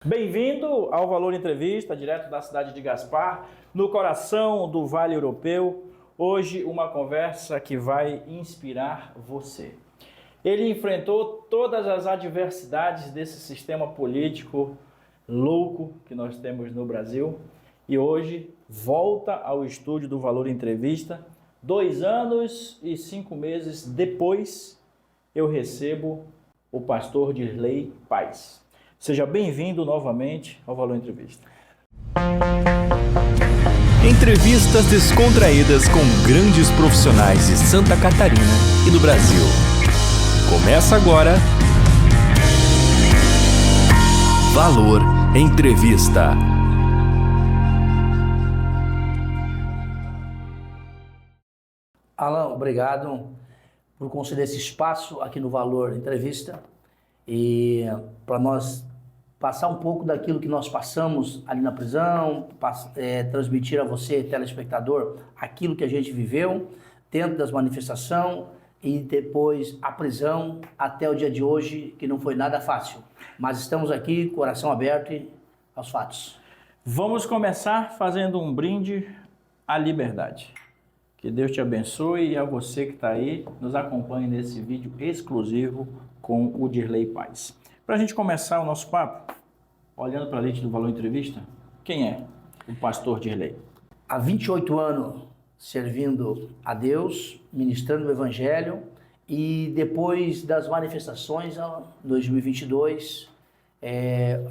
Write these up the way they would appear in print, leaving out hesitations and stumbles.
Bem-vindo ao Valor Entrevista, direto da cidade de Gaspar, no coração do Vale Europeu. Hoje uma conversa que vai inspirar você. Ele enfrentou todas as adversidades desse sistema político louco que nós temos no Brasil e hoje volta ao estúdio do Valor Entrevista. 2 anos e 5 meses depois, eu recebo o pastor Dirley Paz. Seja bem-vindo novamente ao Valor Entrevista. Entrevistas descontraídas com grandes profissionais de Santa Catarina e do Brasil. Começa agora Valor Entrevista. Alan, obrigado por conceder esse espaço aqui no Valor Entrevista e para nós passar um pouco daquilo que nós passamos ali na prisão, transmitir a você, telespectador, aquilo que a gente viveu dentro das manifestações e depois a prisão até o dia de hoje, que não foi nada fácil. Mas estamos aqui, coração aberto aos fatos. Vamos começar fazendo um brinde à liberdade. Que Deus te abençoe e a você que está aí, nos acompanhe nesse vídeo exclusivo com o Dirley Paz. Para a gente começar o nosso papo, olhando para a lente do Valor Entrevista, quem é o pastor Dirley? Há 28 anos servindo a Deus, ministrando o Evangelho, e depois das manifestações, em 2022,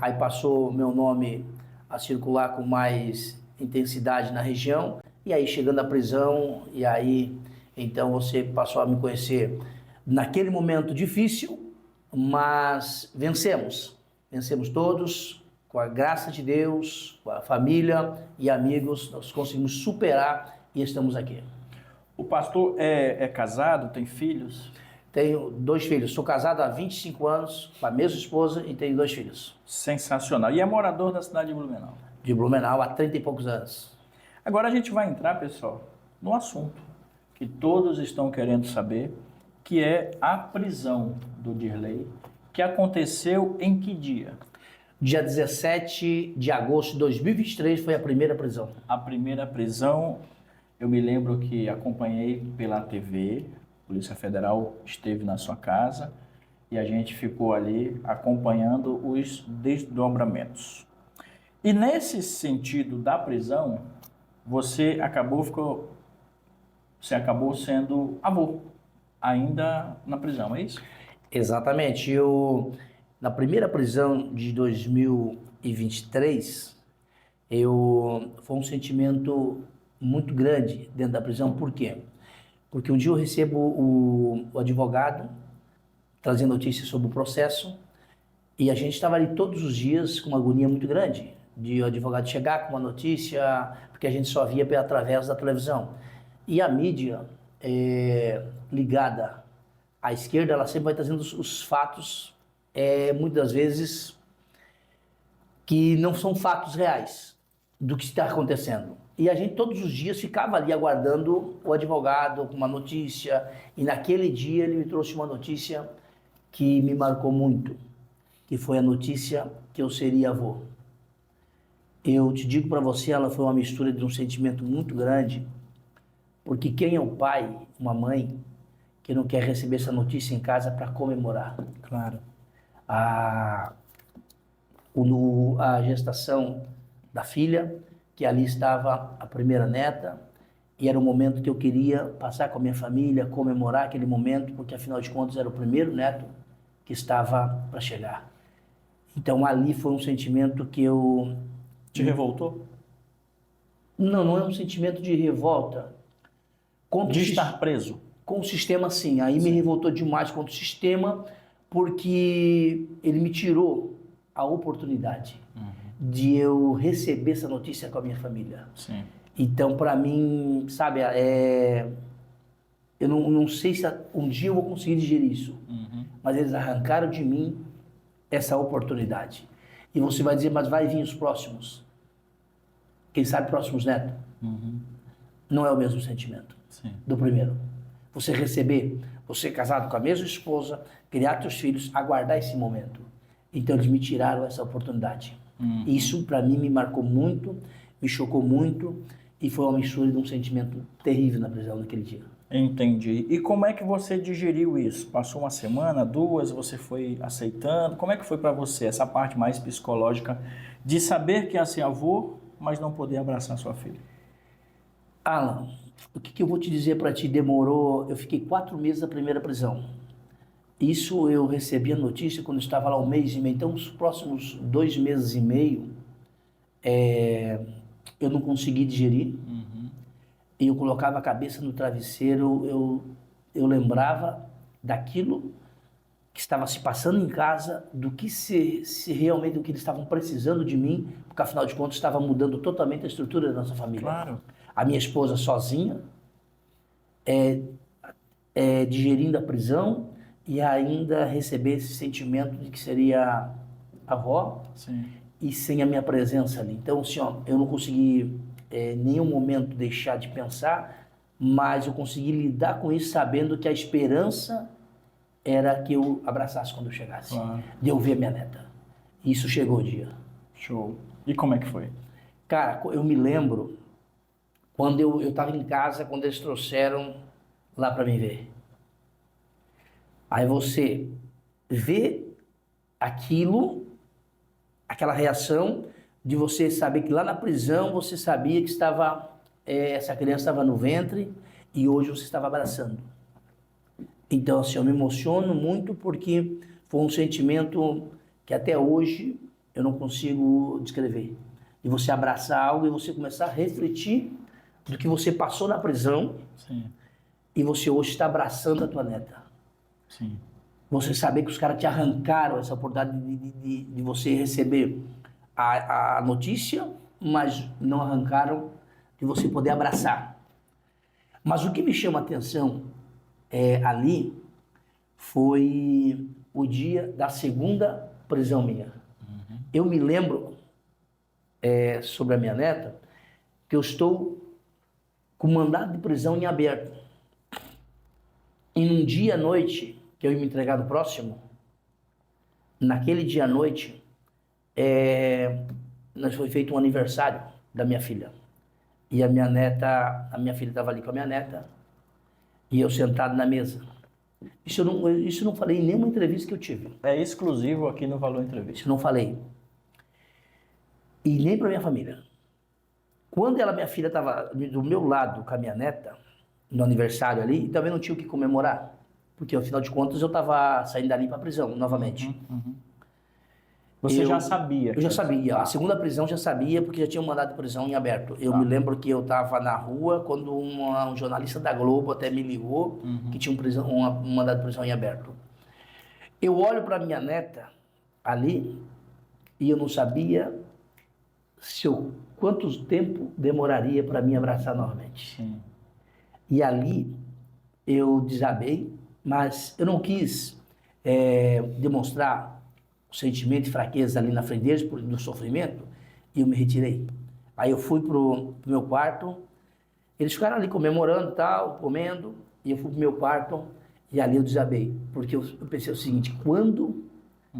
aí passou meu nome a circular com mais intensidade na região, e aí chegando à prisão, e aí então você passou a me conhecer naquele momento difícil, mas vencemos todos, com a graça de Deus, com a família e amigos, nós conseguimos superar e estamos aqui. O pastor é casado, tem filhos? Tenho 2 filhos, sou casado há 25 anos com a mesma esposa e tenho 2 filhos. Sensacional. E é morador da cidade de Blumenau? De Blumenau há 30 e poucos anos. Agora a gente vai entrar, pessoal, no assunto que todos estão querendo saber, que é a prisão do Dirley, que aconteceu em que dia? Dia 17 de agosto de 2023 foi a primeira prisão. A primeira prisão, eu me lembro que acompanhei pela TV, a Polícia Federal esteve na sua casa e a gente ficou ali acompanhando os desdobramentos. E nesse sentido da prisão, você acabou sendo avô, ainda na prisão, é isso? Exatamente. Na primeira prisão de 2023, foi um sentimento muito grande dentro da prisão. Por quê? Porque um dia eu recebo o advogado trazendo notícias sobre o processo e a gente estava ali todos os dias com uma agonia muito grande de o advogado chegar com uma notícia, porque a gente só via através da televisão. E a mídia ligada à esquerda, ela sempre vai trazendo os fatos, muitas vezes, que não são fatos reais do que está acontecendo. E a gente todos os dias ficava ali aguardando o advogado com uma notícia, e naquele dia ele me trouxe uma notícia que me marcou muito, que foi a notícia que eu seria avô. Eu te digo para você, ela foi uma mistura de um sentimento muito grande, porque quem é o pai, uma mãe, que não quer receber essa notícia em casa para comemorar? Claro. A gestação da filha, que ali estava a primeira neta, e era um momento que eu queria passar com a minha família, comemorar aquele momento, porque afinal de contas era o primeiro neto que estava para chegar. Então ali foi um sentimento que eu... Te revoltou? Não é um sentimento de revolta. De estar preso? Com o sistema, sim. Aí me revoltou demais contra o sistema, porque ele me tirou a oportunidade de eu receber essa notícia com a minha família. Sim. Então, para mim, sabe, eu não sei se um dia eu vou conseguir digerir isso, mas eles arrancaram de mim essa oportunidade. E você vai dizer, mas vai vir os próximos. Quem sabe próximos netos? Não é o mesmo sentimento do primeiro. Você receber, você casado com a mesma esposa, criar teus filhos, aguardar esse momento. Então eles me tiraram essa oportunidade. Isso para mim me marcou muito, me chocou muito e foi uma mistura de um sentimento terrível na prisão naquele dia. Entendi. E como é que você digeriu isso? Passou uma semana, duas, você foi aceitando? Como é que foi para você essa parte mais psicológica de saber que ia ser avô, mas não poder abraçar sua filha? Alan, o que eu vou te dizer para ti? Demorou, eu fiquei 4 meses na primeira prisão. Isso eu recebi a notícia quando eu estava lá 1 mês e meio. Então, os próximos 2 meses e meio, eu não consegui digerir. E eu colocava a cabeça no travesseiro, eu lembrava daquilo que estava se passando em casa, do que se realmente do que eles estavam precisando de mim, porque afinal de contas estava mudando totalmente a estrutura da nossa família. Claro. A minha esposa sozinha, digerindo a prisão e ainda receber esse sentimento de que seria avó. Sim. E sem a minha presença ali. Então, assim, ó, eu não consegui em nenhum momento deixar de pensar, mas eu consegui lidar com isso sabendo que a esperança era que eu abraçasse quando eu chegasse, Claro. de eu ver minha neta. Isso chegou o dia. Show. E como é que foi? Cara, eu me lembro quando eu estava em casa, quando eles trouxeram lá para me ver. Aí você vê aquilo, aquela reação de você saber que lá na prisão você sabia que essa criança estava no ventre e hoje você estava abraçando. Então, assim, eu me emociono muito porque foi um sentimento que até hoje eu não consigo descrever. De você abraçar algo e você começar a refletir do que você passou na prisão. Sim. E você hoje está abraçando a tua neta. Sim. Você saber que os caras te arrancaram essa oportunidade de você receber a notícia, mas não arrancaram de você poder abraçar. Mas o que me chama a atenção ali foi o dia da segunda prisão minha. Eu me lembro sobre a minha neta que eu estou com mandado de prisão em aberto. E num dia à noite que eu ia me entregar no próximo, naquele dia à noite, nós foi feito um aniversário da minha filha. E a minha filha estava ali com a minha neta, e eu sentado na mesa. Isso eu não falei em nenhuma entrevista que eu tive. É exclusivo aqui no Valor Entrevista. Isso eu não falei. E nem para minha família. Quando minha filha estava do meu lado com a minha neta, no aniversário ali, também não tinha o que comemorar. Porque, afinal de contas, eu estava saindo dali para a prisão, novamente. Você já sabia? Eu já sabia. A segunda prisão já sabia, porque já tinha um mandado de prisão em aberto. Eu me lembro que eu estava na rua, quando um jornalista da Globo até me ligou, que tinha um mandado de prisão em aberto. Eu olho para minha neta ali, e eu não sabia quanto tempo demoraria para mim abraçar novamente. Sim. E ali eu desabei, mas eu não quis demonstrar o sentimento de fraqueza ali na frente deles, do sofrimento, e eu me retirei. Aí eu fui pro meu quarto, eles ficaram ali comemorando, tal, comendo, e eu fui pro meu quarto, e ali eu desabei, porque eu pensei o seguinte: quando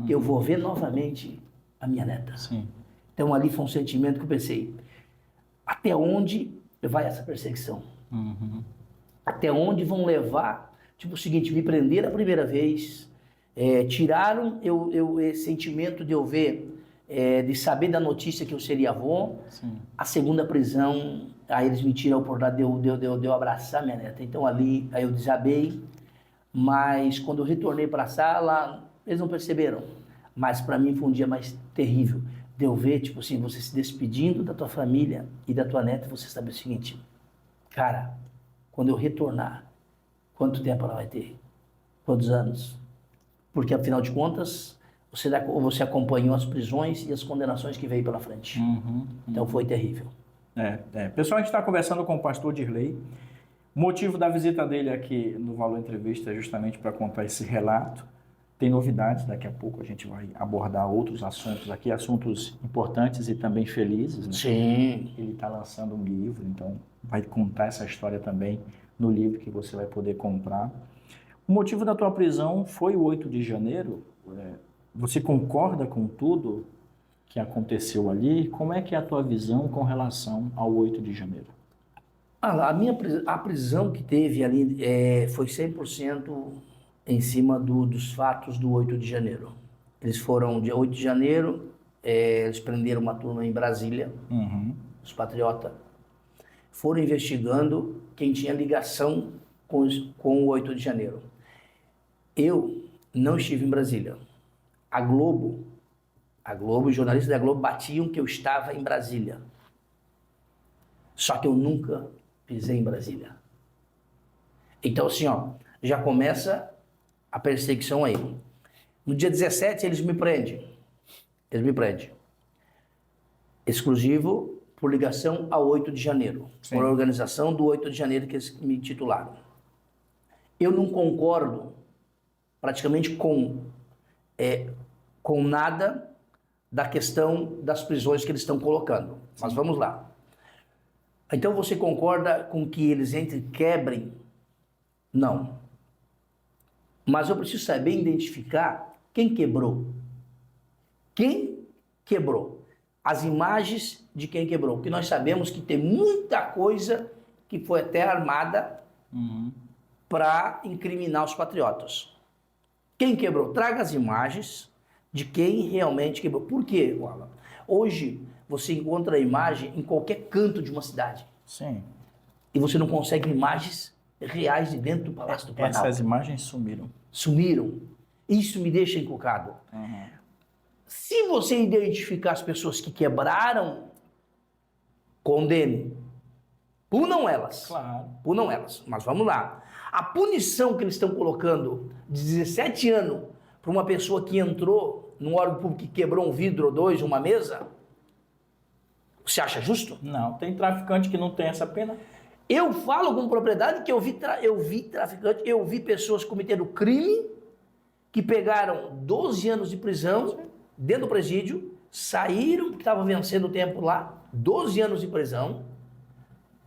eu vou ver novamente a minha neta? Sim. Então ali foi um sentimento que eu pensei: até onde vai essa perseguição? Até onde vão levar? Tipo o seguinte, me prenderam a primeira vez, tiraram esse sentimento de eu ver, de saber da notícia que eu seria avô. Sim. A segunda prisão, aí eles me tiram a oportunidade de eu abraçar minha neta. Então ali, aí eu desabei, mas quando eu retornei para a sala, eles não perceberam. Mas para mim foi um dia mais terrível, de eu ver, tipo assim, você se despedindo da tua família e da tua neta, você sabe o seguinte: cara, quando eu retornar, quanto tempo ela vai ter? Quantos anos? Porque, afinal de contas, você acompanhou as prisões e as condenações que veio pela frente. Então foi terrível. Pessoal, a gente está conversando com o pastor Dirley. O motivo da visita dele aqui no Valor Entrevista é justamente para contar esse relato. Tem novidades, daqui a pouco a gente vai abordar outros assuntos aqui, assuntos importantes e também felizes, né? Sim. Ele está lançando um livro, então vai contar essa história também no livro que você vai poder comprar. O motivo da tua prisão foi o 8 de janeiro? Você concorda com tudo que aconteceu ali. Como é que é a tua visão com relação ao 8 de janeiro? A prisão que teve ali foi 100% em cima dos fatos do 8 de janeiro. Eles foram, dia 8 de janeiro, eles prenderam uma turma em Brasília, os patriotas, foram investigando quem tinha ligação com o 8 de janeiro. Eu não estive em Brasília. A Globo, os jornalistas da Globo batiam que eu estava em Brasília. Só que eu nunca pisei em Brasília. Então, assim, ó, já começa a perseguição aí. No dia 17, eles me prendem. Exclusivo por ligação ao 8 de janeiro. Sim. Por organização do 8 de janeiro que eles me titularam. Eu não concordo praticamente com nada da questão das prisões que eles estão colocando. Sim. Mas vamos lá. Então você concorda com que eles quebrem? Não. Mas eu preciso saber identificar quem quebrou. Quem quebrou? As imagens de quem quebrou. Porque nós sabemos que tem muita coisa que foi até armada para incriminar os patriotas. Quem quebrou? Traga as imagens de quem realmente quebrou. Por quê, Wala? Hoje você encontra a imagem em qualquer canto de uma cidade. Sim. E você não consegue imagens reais de dentro do Palácio do Planalto. Essas imagens sumiram. Sumiram. Isso me deixa encucado. Se você identificar as pessoas que quebraram, condene. Punam elas. Claro. Punam elas. Mas vamos lá. A punição que eles estão colocando de 17 anos para uma pessoa que entrou num órgão público que quebrou um vidro ou dois, uma mesa, você acha justo? Não. Tem traficante que não tem essa pena. Eu falo com propriedade que eu vi traficante, eu vi pessoas cometendo crime que pegaram 12 anos de prisão dentro do presídio, saíram porque estavam vencendo o tempo lá, 12 anos de prisão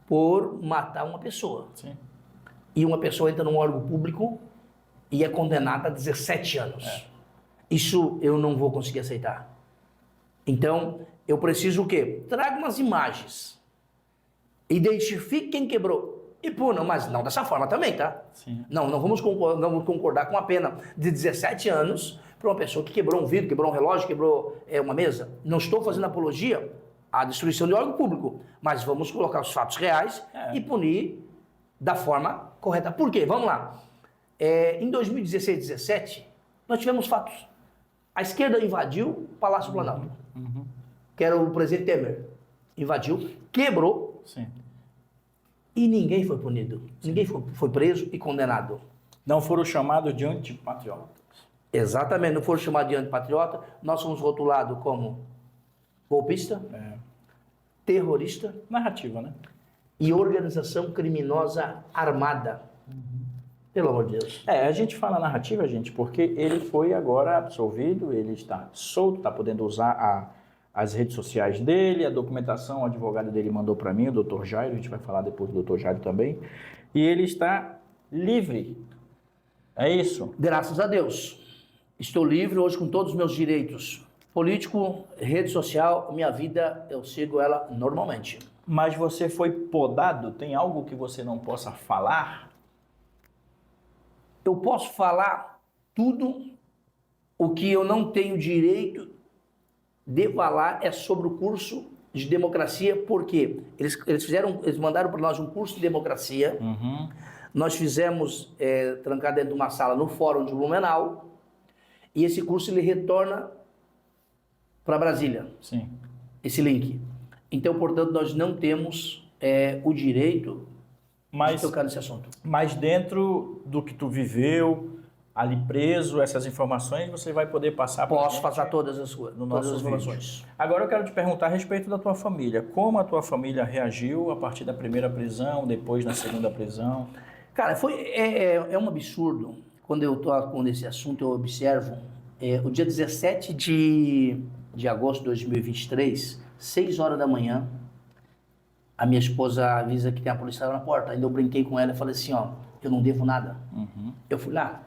por matar uma pessoa. Sim. E uma pessoa entra num órgão público e é condenada a 17 anos. Isso eu não vou conseguir aceitar. Então, eu preciso o quê? Traga umas imagens. Identifique quem quebrou e punam, mas não dessa forma também, tá? Sim. Não vamos concordar com a pena de 17 anos para uma pessoa que quebrou um vidro, quebrou um relógio, quebrou uma mesa. Não estou fazendo apologia à destruição de órgão público, mas vamos colocar os fatos reais e punir da forma correta. Por quê? Vamos lá. Em 2016 e 2017, nós tivemos fatos. A esquerda invadiu o Palácio do Planalto, que era o presidente Temer. Invadiu, quebrou. Sim. E ninguém foi punido. Sim. Ninguém foi preso e condenado. Não foram chamados de antipatriotas. Exatamente, não foram chamados de antipatriota. Nós fomos rotulados como golpista, terrorista. Narrativa, né? E organização criminosa armada. Pelo amor de Deus. A gente fala narrativa, gente, porque ele foi agora absolvido, ele está solto, está podendo usar as redes sociais dele, a documentação, o advogado dele mandou para mim, o Dr. Jairo, a gente vai falar depois do Dr. Jairo também, e ele está livre. É isso? Graças a Deus. Estou livre hoje com todos os meus direitos. Político, rede social, minha vida, eu sigo ela normalmente. Mas você foi podado? Tem algo que você não possa falar? Eu posso falar tudo. O que eu não tenho direito de falar é sobre o curso de democracia, porque eles mandaram para nós um curso de democracia. Nós fizemos trancado dentro de uma sala no Fórum de Blumenau, e esse curso ele retorna para Brasília. Sim. Esse link. Então, portanto, nós não temos o direito de tocar nesse assunto. Mas dentro do que tu viveu, ali preso, essas informações, você vai poder passar para Posso passar todas as informações. Vídeo. Agora eu quero te perguntar a respeito da tua família. Como a tua família reagiu a partir da primeira prisão, depois na segunda prisão? Cara, é um absurdo. Quando eu toco nesse assunto, eu observo. O dia 17 de agosto de 2023, 6 horas da manhã, a minha esposa avisa que tem a polícia na porta. Ainda eu brinquei com ela e falei assim, ó, eu não devo nada. Eu fui lá.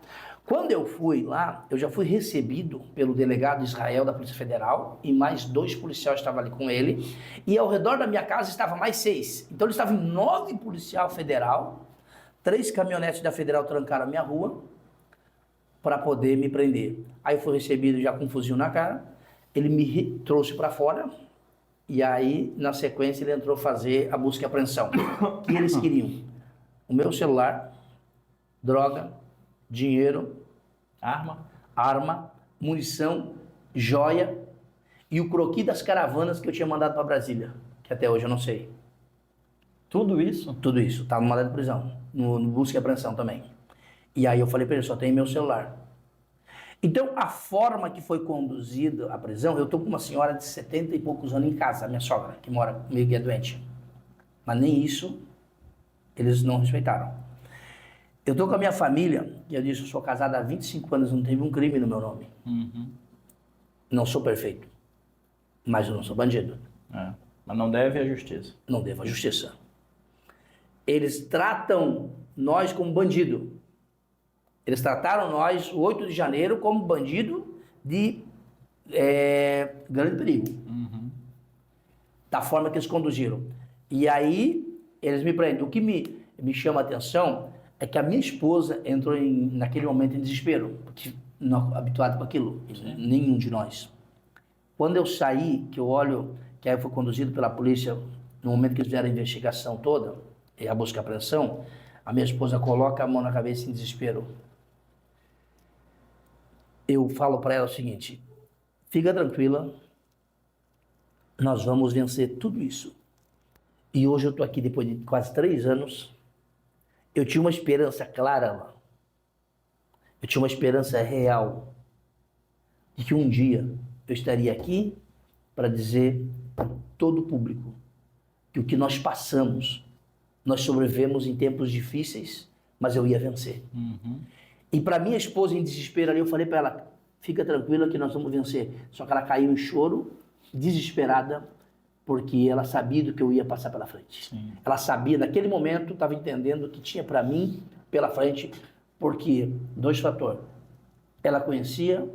Quando eu fui lá, eu já fui recebido pelo delegado Israel da Polícia Federal e mais 2 policiais estavam ali com ele. E ao redor da minha casa estava mais 6. Então eles estavam em 9 policial federal. 3 caminhonetes da Federal trancaram a minha rua para poder me prender. Aí eu fui recebido já com um fuzil na cara. Ele me trouxe para fora. E aí, na sequência, ele entrou fazer a busca e apreensão. O que eles queriam? O meu celular, droga, dinheiro, arma, munição, joia e o croqui das caravanas que eu tinha mandado para Brasília, que até hoje eu não sei. Tudo isso? Tudo isso, estava no mandado de prisão, no busca e apreensão também. E aí eu falei para ele, só tem meu celular. Então, a forma que foi conduzida a prisão, eu estou com uma senhora de 70 e poucos anos em casa, a minha sogra, que mora comigo e é doente. Mas nem isso eles não respeitaram. Eu estou com a minha família, e eu disse, eu sou casado há 25 anos, não teve um crime no meu nome. Não sou perfeito, mas eu não sou bandido. Mas não deve à justiça. Não devo à justiça. Eles tratam nós como bandido. Eles trataram nós, o 8 de janeiro, como bandido de grande perigo. Da forma que eles conduziram. E aí, eles me prendem. O que me chama a atenção é que a minha esposa entrou naquele momento em desespero, porque não habituado com aquilo, nenhum de nós. Quando eu saí, que eu olho, que aí eu fui conduzido pela polícia, no momento que eles fizeram a investigação toda, e a busca e a apreensão, a minha esposa coloca a mão na cabeça em desespero. Eu falo para ela o seguinte, fica tranquila, nós vamos vencer tudo isso. E hoje eu estou aqui depois de quase 3 anos, eu tinha uma esperança clara lá, eu tinha uma esperança real de que um dia eu estaria aqui para dizer para todo o público que o que nós passamos, nós sobrevivemos em tempos difíceis, mas eu ia vencer. E para minha esposa em desespero ali, eu falei para ela, fica tranquila que nós vamos vencer. Só que ela caiu em choro, desesperada, porque ela sabia do que eu ia passar pela frente. Ela sabia, naquele momento, estava entendendo o que tinha para mim pela frente, porque 2 fatores. Ela conhecia,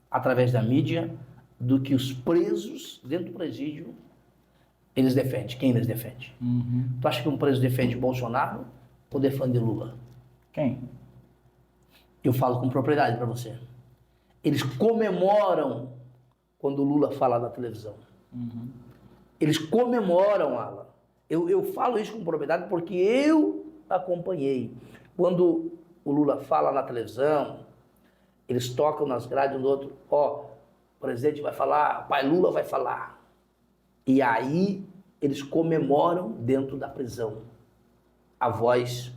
através da mídia, do que os presos dentro do presídio, eles defendem. Quem eles defendem? Tu acha que um preso defende Bolsonaro ou defende Lula? Quem? Eu falo com propriedade para você. Eles comemoram quando o Lula fala na televisão. Eles comemoram, Alan. Eu falo isso com propriedade porque eu acompanhei. Quando o Lula fala na televisão, eles tocam nas grades um do outro. O presidente vai falar, o pai Lula vai falar. E aí eles comemoram dentro da prisão a voz,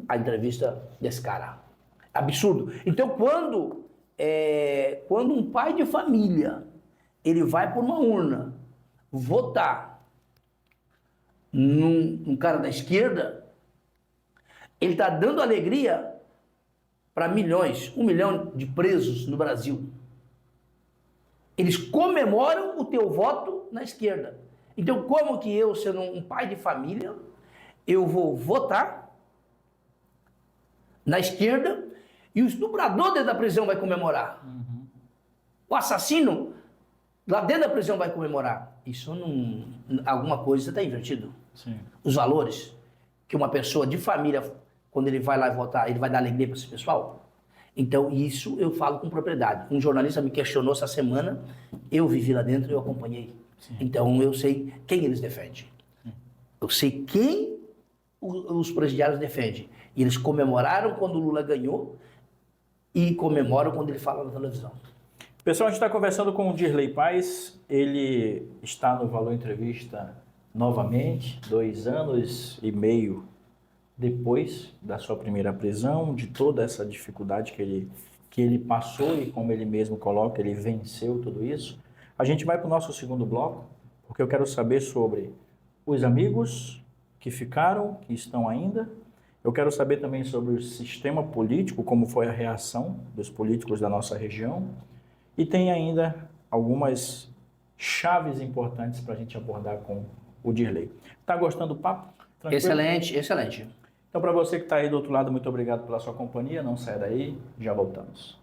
a entrevista desse cara. Absurdo. Então, quando um pai de família, ele vai por uma urna votar num cara da esquerda, ele está dando alegria para milhões, 1 milhão de presos no Brasil. Eles comemoram o teu voto na esquerda. Então, como que eu, sendo um pai de família, eu vou votar na esquerda e o estuprador dentro da prisão vai comemorar? O assassino lá dentro da prisão vai comemorar? Isso não... Alguma coisa está invertido. Os valores que uma pessoa de família, quando ele vai lá votar, ele vai dar alegria para esse pessoal? Então, isso eu falo com propriedade. Um jornalista me questionou essa semana, eu vivi lá dentro e eu acompanhei. Então, eu sei quem eles defendem. Eu sei quem os presidiários defendem. E eles comemoraram quando o Lula ganhou e comemoram quando ele fala na televisão. Pessoal, a gente está conversando com o Dirley Paz. Ele está no Valor Entrevista novamente, 2 anos e meio depois da sua primeira prisão, de toda essa dificuldade que ele passou e, como ele mesmo coloca, ele venceu tudo isso. A gente vai para o nosso segundo bloco, porque eu quero saber sobre os amigos que ficaram, que estão ainda. Eu quero saber também sobre o sistema político, como foi a reação dos políticos da nossa região. E tem ainda algumas chaves importantes para a gente abordar com o Dirley. Tá gostando do papo? Tranquilo? Excelente, excelente. Então, para você que está aí do outro lado, muito obrigado pela sua companhia. Não saia daí, já voltamos.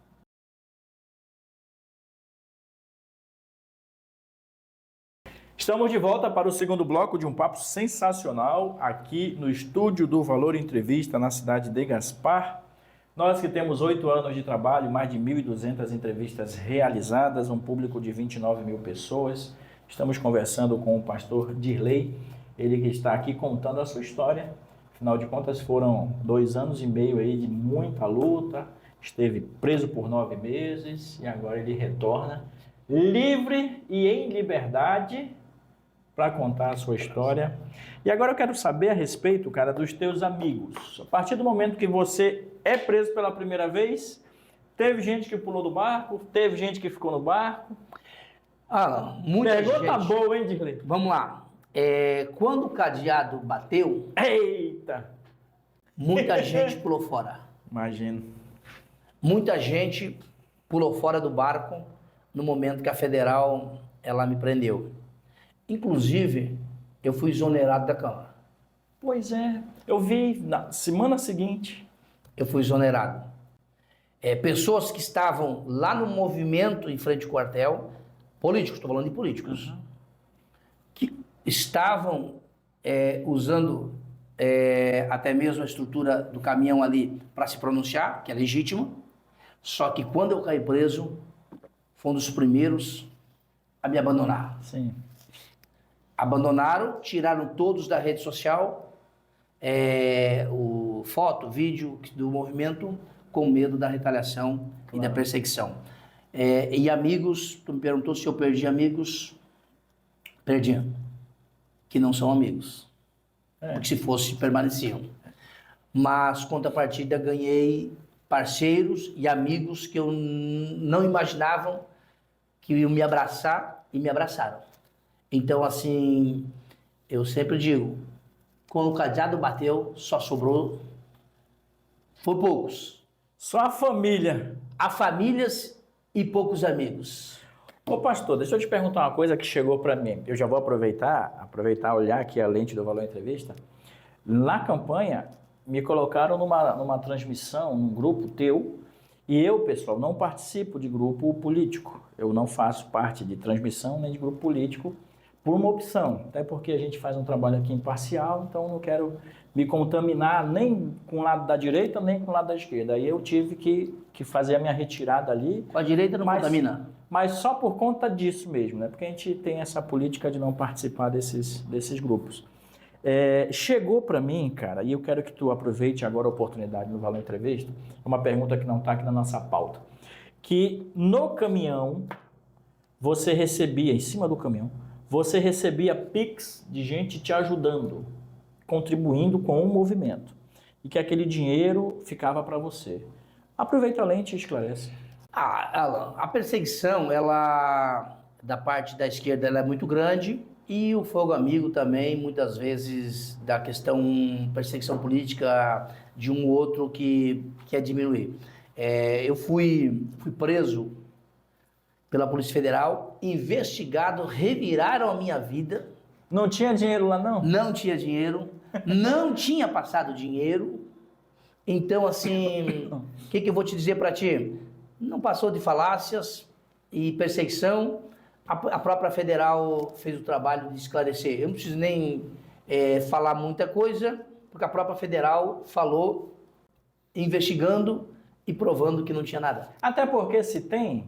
Estamos de volta para o segundo bloco de um papo sensacional aqui no estúdio do Valor Entrevista, na cidade de Gaspar. Nós que temos 8 anos de trabalho, mais de 1.200 entrevistas realizadas, um público de 29 mil pessoas. Estamos conversando com o pastor Dirley, ele que está aqui contando a sua história. Afinal de contas, foram 2 anos e meio aí de muita luta, esteve preso por 9 meses e agora ele retorna livre e em liberdade para contar a sua história. E agora eu quero saber a respeito, cara, dos teus amigos. A partir do momento que você é preso pela primeira vez, teve gente que pulou do barco, teve gente que ficou no barco. Muita Pergunta gente. boa, hein, Dirley? Vamos lá. Quando o cadeado bateu, Eita! muita gente pulou fora. Imagino. Muita gente pulou fora do barco no momento que a federal ela me prendeu. Inclusive, eu fui exonerado da Câmara. Pois é, eu vi na semana seguinte. Eu fui exonerado. Pessoas que estavam lá no movimento em frente ao quartel, políticos, estou falando de políticos, que estavam usando até mesmo a estrutura do caminhão ali para se pronunciar, que é legítima, só que quando eu caí preso, foi um dos primeiros a me abandonar. Sim. Abandonaram, tiraram todos da rede social, o foto, vídeo do movimento, com medo da retaliação e da perseguição. E amigos, tu me perguntou se eu perdi amigos, perdi, que não são amigos, porque se fosse, permaneciam. Mas, contrapartida, ganhei parceiros e amigos que eu não imaginavam que iam me abraçar e me abraçaram. Então, assim, eu sempre digo, quando o cadeado bateu, só sobrou, foi poucos. Só a família. Há famílias e poucos amigos. Ô pastor, deixa eu te perguntar uma coisa que chegou para mim. Eu já vou aproveitar, olhar aqui a lente do Valor Entrevista. Na campanha, me colocaram numa transmissão, num grupo teu, e eu, pessoal, não participo de grupo político. Eu não faço parte de transmissão nem de grupo político por uma opção, até porque a gente faz um trabalho aqui imparcial, então eu não quero me contaminar nem com o lado da direita, nem com o lado da esquerda. Aí eu tive que fazer a minha retirada ali. Com a direita não contamina. Mas só por conta disso mesmo, né? Porque a gente tem essa política de não participar desses grupos. Chegou para mim, cara, e eu quero que tu aproveite agora a oportunidade no Valor Entrevista, uma pergunta que não está aqui na nossa pauta, que no caminhão, você recebia, em cima do caminhão, você recebia Pix de gente te ajudando, contribuindo com o movimento, e que aquele dinheiro ficava para você. Aproveita a lente e esclarece. Alan, a perseguição, ela, da parte da esquerda, ela é muito grande, e o fogo amigo também, muitas vezes, da questão perseguição política de um ou outro que quer diminuir. Eu fui preso pela Polícia Federal, investigado, reviraram a minha vida. Não tinha dinheiro lá, não? Não tinha dinheiro, não tinha passado dinheiro. Então, assim, o que eu vou te dizer para ti? Não passou de falácias e perseguição. A própria Federal fez o trabalho de esclarecer. Eu não preciso nem falar muita coisa, porque a própria Federal falou, investigando e provando que não tinha nada. Até porque se tem,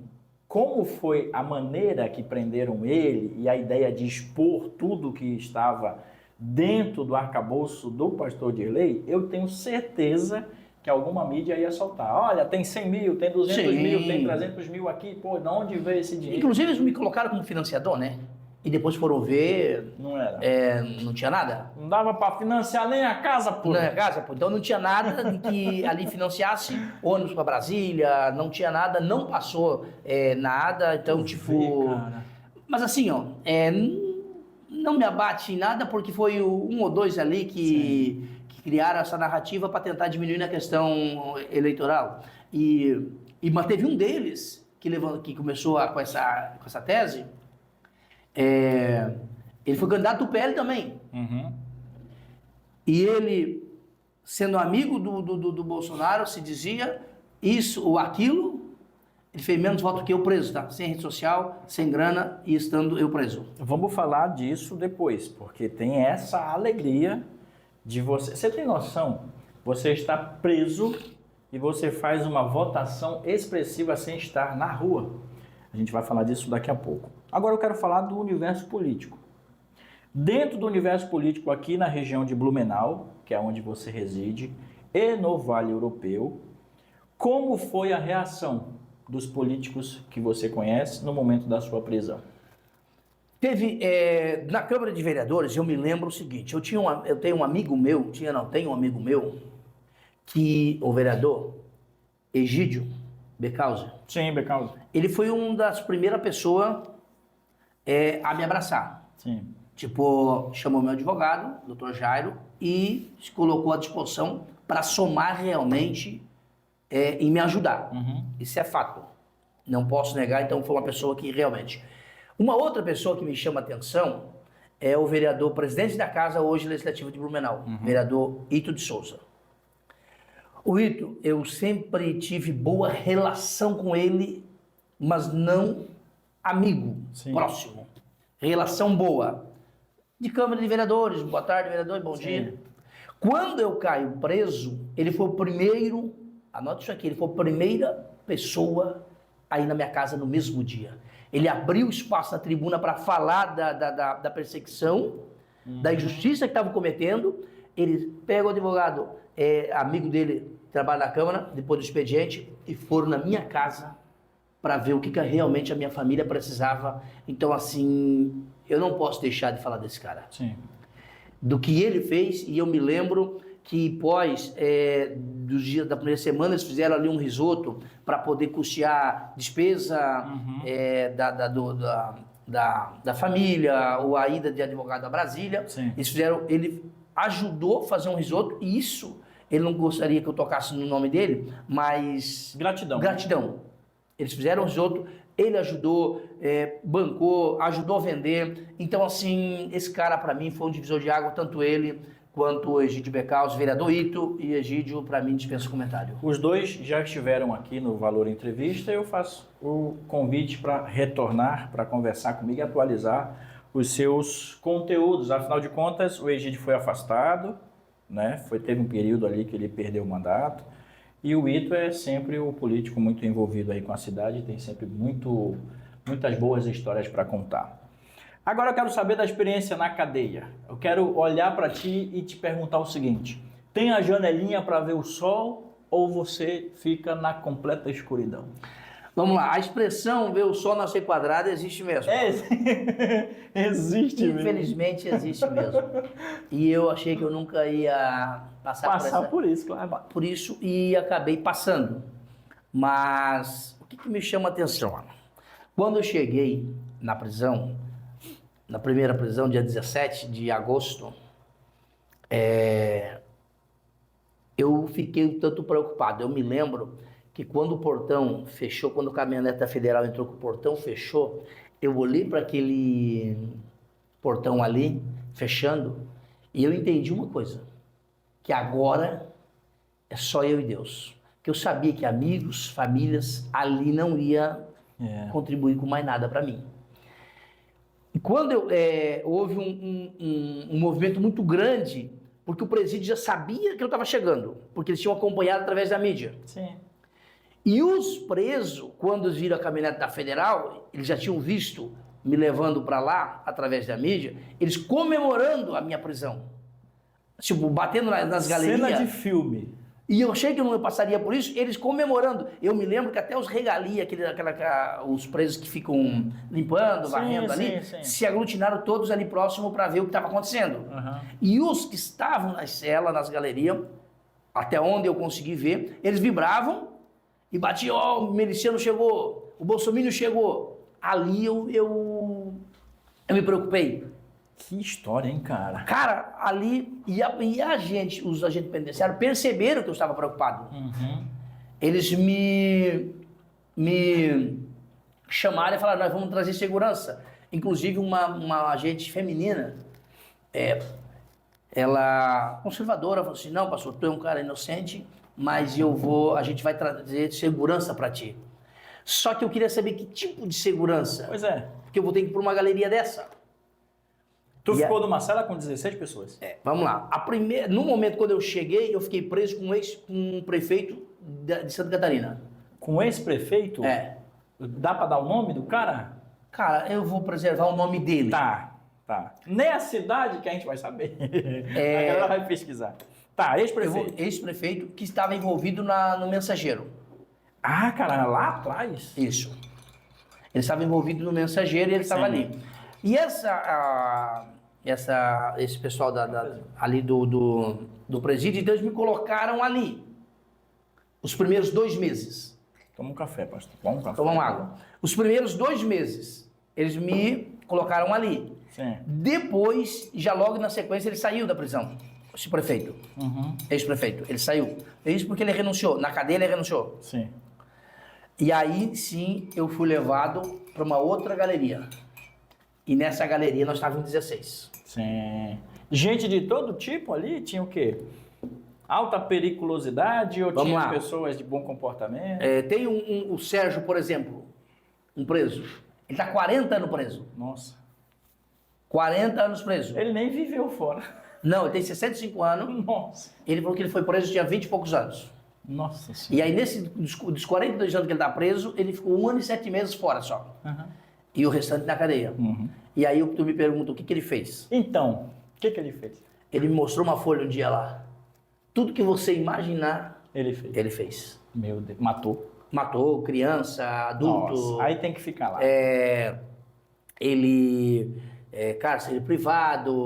como foi a maneira que prenderam ele e a ideia de expor tudo que estava dentro do arcabouço do pastor Dirley, eu tenho certeza que alguma mídia ia soltar. Olha, tem 100 mil, tem 200 mil, tem 300 mil aqui, pô, de onde veio esse dinheiro? Inclusive eles me colocaram como financiador, né? E depois foram ver... Não era. Não tinha nada. Não dava para financiar nem a casa, pô. Não é casa, pô. Então não tinha nada que ali financiasse ônibus para Brasília, não tinha nada, não passou nada, então tipo... cara. Mas assim, ó, não me abate em nada porque foi um ou dois ali que criaram essa narrativa para tentar diminuir na questão eleitoral. Mas teve um deles que começou com essa tese, ele foi candidato do PL também. Uhum. E ele sendo amigo do Bolsonaro, se dizia isso ou aquilo, ele fez menos voto que eu preso, tá? Sem rede social, sem grana e estando eu preso. Vamos falar disso depois, porque tem essa alegria de você. Você tem noção? Você está preso e você faz uma votação expressiva sem estar na rua. A gente vai falar disso daqui a pouco. Agora eu quero falar do universo político. Dentro do universo político aqui na região de Blumenau, que é onde você reside, e no Vale Europeu, como foi a reação dos políticos que você conhece no momento da sua prisão? Teve, na Câmara de Vereadores, eu me lembro o seguinte, eu tenho um amigo meu, tenho um amigo meu, que o vereador Egídio Becausa, Sim, Becausa. ele foi uma das primeiras pessoas a me abraçar. Sim. Tipo, chamou meu advogado, doutor Jairo, e se colocou à disposição para somar realmente e me ajudar. Uhum. Isso é fato. Não posso negar, então foi uma pessoa que realmente... Uma outra pessoa que me chama a atenção é o vereador, presidente da Casa hoje Legislativa de Blumenau, vereador Ito de Souza. O Ito, eu sempre tive boa relação com ele, mas não amigo, Sim. próximo. Relação boa. De Câmara de Vereadores, boa tarde, vereador, bom dia. Quando eu caio preso, ele foi o primeiro, anote isso aqui, ele foi a primeira pessoa a ir na minha casa no mesmo dia. Ele abriu espaço na tribuna para falar da perseguição, da injustiça que estava cometendo. Ele pega o advogado, amigo dele, trabalha na Câmara, depois do expediente, e foram na minha casa para ver o que realmente a minha família precisava. Então, assim, eu não posso deixar de falar desse cara. Sim. Do que ele fez, e eu me lembro que pós dos dias da primeira semana eles fizeram ali um risoto para poder custear despesa da família, ou a ida de advogado a Brasília. Sim. Ele ajudou a fazer um risoto, e isso ele não gostaria que eu tocasse no nome dele, mas... Gratidão. Eles fizeram um risoto, ele ajudou, bancou, ajudou a vender. Então, assim, esse cara para mim foi um divisor de água, tanto ele quanto o Egídio Becausa, vereador Ito, e Egídio, para mim, dispensa comentário. Os dois já estiveram aqui no Valor Entrevista. Eu faço o convite para retornar, para conversar comigo e atualizar os seus conteúdos. Afinal de contas, o Egídio foi afastado, né? Teve um período ali que ele perdeu o mandato. E o Ito é sempre o político muito envolvido aí com a cidade, tem sempre muitas boas histórias para contar. Agora eu quero saber da experiência na cadeia. Eu quero olhar para ti e te perguntar o seguinte: tem a janelinha para ver o sol ou você fica na completa escuridão? Vamos lá, a expressão ver o sol nascer quadrado existe mesmo. Existe mesmo. Infelizmente existe mesmo. E eu achei que eu nunca ia passar por isso, claro. Por isso, e acabei passando. Mas o que me chama a atenção? Quando eu cheguei na prisão, na primeira prisão, dia 17 de agosto, eu fiquei um tanto preocupado. Eu me lembro que quando o portão fechou, quando a caminhoneta federal entrou, que o portão fechou, eu olhei para aquele portão ali, fechando, e eu entendi uma coisa, que agora é só eu e Deus. Que eu sabia que amigos, famílias, ali não ia contribuir com mais nada para mim. E quando houve um movimento muito grande, porque o presídio já sabia que eu estava chegando, porque eles tinham acompanhado através da mídia. Sim. E os presos, quando eles viram a caminhonete da Federal, eles já tinham visto me levando para lá, através da mídia, eles comemorando a minha prisão. Tipo, batendo nas galerias. Cena de filme. E eu achei que eu não passaria por isso, eles comemorando. Eu me lembro que até os regalias, os presos que ficam limpando, varrendo ali, se aglutinaram todos ali próximo para ver o que estava acontecendo. Uhum. E os que estavam nas celas, nas galerias, até onde eu consegui ver, eles vibravam e batiam: ó, o miliciano chegou, o bolsominion chegou. Ali eu me preocupei. Que história, hein, cara? Cara, ali, os agentes penitenciários perceberam que eu estava preocupado. Uhum. Eles me chamaram e falaram: nós vamos trazer segurança. Inclusive uma agente feminina ela, conservadora, falou assim, não, pastor, tu é um cara inocente, mas a gente vai trazer segurança para ti. Só que eu queria saber que tipo de segurança. Pois é. Porque eu vou ter que ir para uma galeria dessa. Tu ficou numa sala com 16 pessoas? Vamos lá. No momento quando eu cheguei, eu fiquei preso com um prefeito de Santa Catarina. Com o ex-prefeito? É. Dá pra dar o nome do cara? Cara, eu vou preservar o nome dele. Tá. Nem a cidade que a gente vai saber. A galera vai pesquisar. Tá, ex-prefeito. Ex-prefeito que estava envolvido no Mensageiro. Ah, cara, lá atrás? Isso. Ele estava envolvido no Mensageiro e ele estava ali. E esse pessoal ali do presídio, então eles me colocaram ali. Os primeiros 2 meses. Toma um café, pastor. Toma um café. Toma uma água. Os primeiros 2 meses, eles me colocaram ali. Sim. Depois, já logo na sequência, ele saiu da prisão. Esse prefeito. Ex-prefeito. Ele saiu. Isso porque ele renunciou. Na cadeia ele renunciou. Sim. E aí, sim, eu fui levado para uma outra galeria. E nessa galeria nós estávamos em 16. Sim. Gente de todo tipo ali? Tinha o quê? Alta periculosidade ou tinha pessoas de bom comportamento? Tem o Sérgio, por exemplo, um preso. Ele está 40 anos preso. Nossa. 40 anos preso. Ele nem viveu fora. Não, ele tem 65 anos. Nossa. Ele falou que ele foi preso, tinha 20 e poucos anos. Nossa Senhora. E aí, dos 42 anos que ele está preso, ele ficou 1 ano e 7 meses fora só. E o restante na cadeia. E aí tu me pergunta o que ele fez. Então, o que ele fez? Ele me mostrou uma folha um dia lá. Tudo que você imaginar, Ele fez. ele fez. Meu Deus. Matou. Matou criança, adulto. Nossa. Aí tem que ficar lá. Cárcere privado,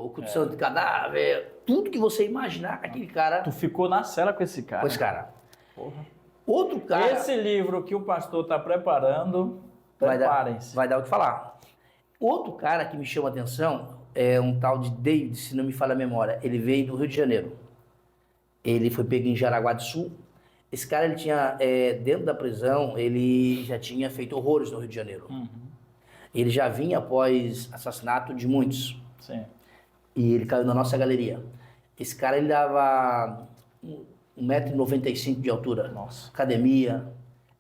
ocultação de cadáver, tudo que você imaginar, aquele cara. Tu ficou na cela com esse cara? Com esse cara. Porra. Outro cara. Esse livro que o pastor está preparando, preparem-se. Vai dar o que falar. Outro cara que me chama a atenção é um tal de David, se não me falha a memória. Ele veio do Rio de Janeiro. Ele foi pego em Jaraguá do Sul. Esse cara, ele tinha, dentro da prisão, ele já tinha feito horrores no Rio de Janeiro. Ele já vinha após assassinato de muitos. Sim. E ele caiu na nossa galeria. Esse cara, ele dava 1,95 m de altura. Nossa. Academia.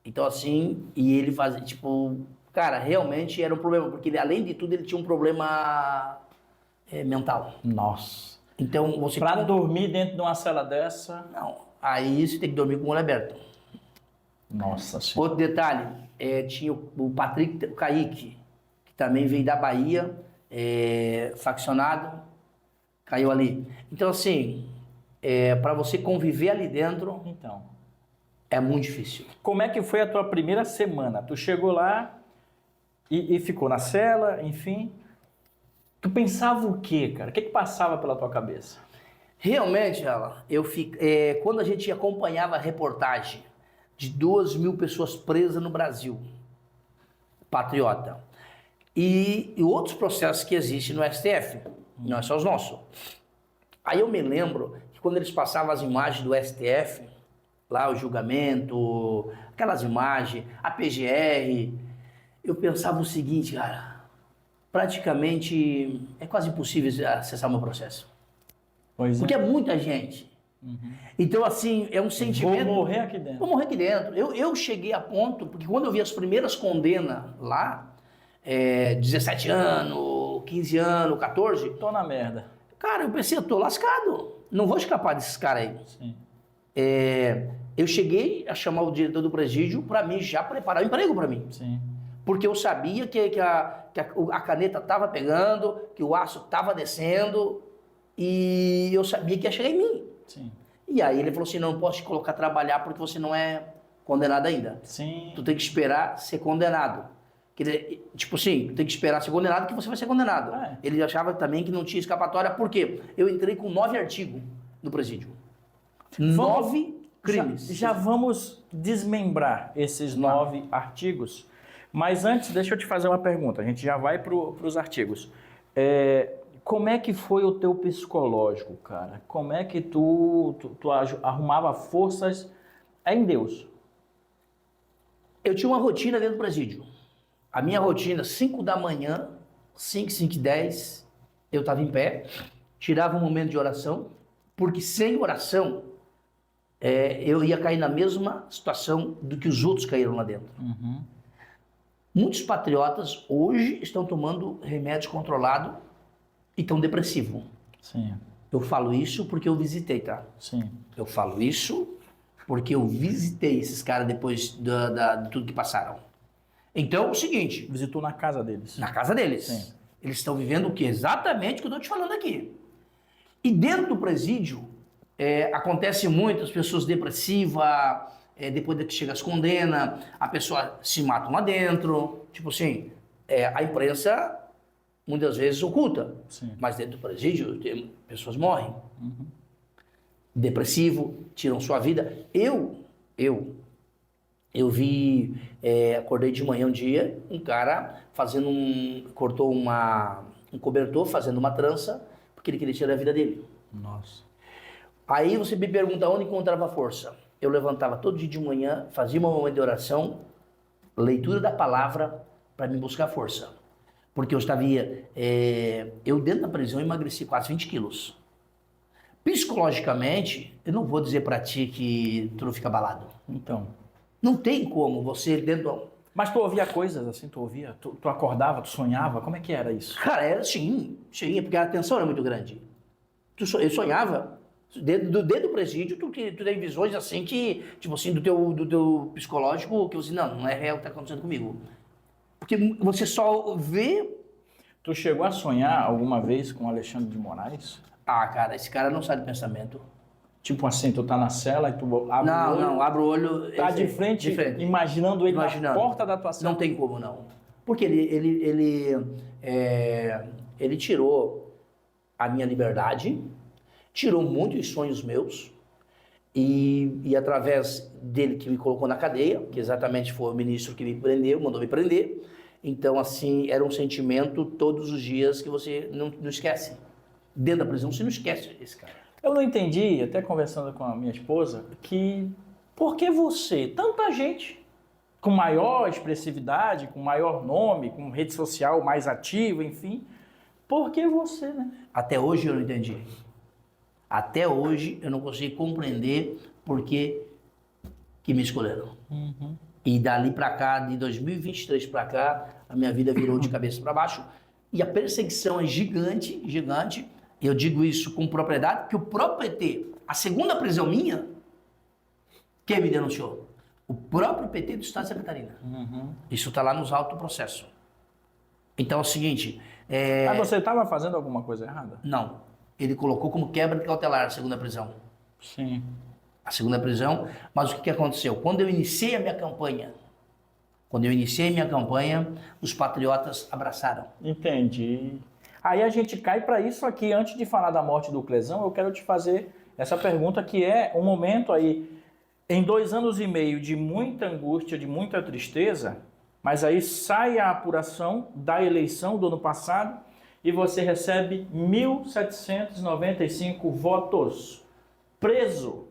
Então, assim, e ele fazia, tipo... Cara, realmente era um problema, porque ele, além de tudo, ele tinha um problema mental. Nossa. Então, você... Pra dormir dentro de uma cela dessa... Não. Aí você tem que dormir com o olho aberto. Nossa Senhora. Outro detalhe, tinha o Patrick, o Kaique, que também veio da Bahia, faccionado, caiu ali. Então, assim, para você conviver ali dentro, Então, é muito difícil. como é que foi a tua primeira semana? Tu chegou lá e ficou na cela, enfim. Tu pensava o quê, cara? O que passava pela tua cabeça? Realmente, Alan, quando a gente acompanhava a reportagem de 2.000 pessoas presas no Brasil, patriota, e outros processos que existem no STF, não é só os nossos. Aí eu me lembro que quando eles passavam as imagens do STF, lá o julgamento, aquelas imagens, a PGR, eu pensava o seguinte, cara, praticamente é quase impossível acessar o meu processo. Pois Porque é muita gente. Então, assim, é um sentimento... Vou morrer aqui dentro. Vou morrer aqui dentro. Eu cheguei a ponto, porque quando eu vi as primeiras condenas lá, 17 anos, 15 anos, 14... Tô na merda. Cara, eu pensei, eu tô lascado. Não vou escapar desses caras aí. Sim. Eu cheguei a chamar o diretor do presídio para mim já preparar o emprego para mim. Sim. Porque eu sabia que a caneta estava pegando, que o aço estava descendo, e eu sabia que ia chegar em mim. Sim. E aí ele falou assim, não posso te colocar a trabalhar porque você não é condenado ainda. Sim. Tu tem que esperar ser condenado. Quer dizer, tipo assim, tu tem que esperar ser condenado que você vai ser condenado. Ele achava também que não tinha escapatória, por quê? Eu entrei com 9 artigos no presídio. 9 crimes. Já vamos desmembrar esses 9 artigos. Mas antes, deixa eu te fazer uma pergunta. A gente já vai para os artigos. Como é que foi o teu psicológico, cara? Como é que tu arrumava forças em Deus? Eu tinha uma rotina dentro do presídio. A minha rotina, 5 da manhã, 5 e 10, eu estava em pé. tirava um momento de oração, porque sem oração eu ia cair na mesma situação do que os outros caíram lá dentro. Muitos patriotas hoje estão tomando remédio controlado e estão depressivos. Sim. Eu falo isso porque eu visitei, tá? Sim. Eu falo isso porque eu visitei esses caras depois de tudo que passaram. Então, é o seguinte... Visitou na casa deles. Na casa deles. Sim. Eles estão vivendo o que? Exatamente o que eu estou te falando aqui. E dentro do presídio, acontece muito, as pessoas depressivas, depois que chega as condenas, a pessoa se mata lá dentro. Tipo assim, a imprensa muitas vezes oculta. Sim. Mas dentro do presídio, pessoas morrem. Depressivo, tiram sua vida. Eu vi, acordei de manhã um dia, um cara cortou um cobertor, fazendo uma trança, porque ele queria tirar a vida dele. Nossa. Aí você me pergunta onde encontrava força. Eu levantava todo dia de manhã, fazia uma momento de oração, leitura da palavra, para me buscar força. Porque eu dentro da prisão emagreci quase 20 quilos. Psicologicamente, eu não vou dizer para ti que tu não fica abalado. Então. Não tem como você dentro... Mas tu ouvia coisas assim, tu ouvia? Tu acordava, tu sonhava? Como é que era isso? Cara, era sim, porque a tensão era muito grande. Eu sonhava, dentro do presídio, tu tem visões assim que, tipo assim, do teu psicológico, que você, não é real o que está acontecendo comigo. Porque você só vê... Tu chegou a sonhar alguma vez com Alexandre de Moraes? Ah, cara, esse cara não sai do pensamento. Tipo assim, tu tá na cela e tu abre o olho... Não, abre o olho... Tá de frente, imaginando ele na porta da tua cela? Não tem como, não. Porque ele tirou a minha liberdade, tirou muitos sonhos meus, e através dele que me colocou na cadeia, que exatamente foi o ministro que me prendeu, mandou me prender, então assim, era um sentimento todos os dias que você não esquece. Dentro da prisão você não esquece esse cara. Eu não entendi, até conversando com a minha esposa, que por que você, tanta gente com maior expressividade, com maior nome, com rede social mais ativa, enfim, por que você, né? Até hoje eu não entendi. Até hoje eu não consigo compreender por que me escolheram. E dali pra cá, de 2023 pra cá, a minha vida virou de cabeça para baixo. E a perseguição é gigante, gigante. Eu digo isso com propriedade, que o próprio PT, a segunda prisão minha, quem me denunciou? O próprio PT do Estado de Santa Catarina. Isso está lá nos autos do processo. Então é o seguinte... Mas você estava fazendo alguma coisa errada? Não. Ele colocou como quebra de cautelar a segunda prisão. Sim. A segunda prisão, mas o que aconteceu? Quando eu iniciei a minha campanha, os patriotas abraçaram. Entendi. Aí a gente cai para isso aqui. Antes de falar da morte do Clezão, eu quero te fazer essa pergunta, que é um momento aí, em 2 anos e meio de muita angústia, de muita tristeza, mas aí sai a apuração da eleição do ano passado e você recebe 1.795 votos. Preso.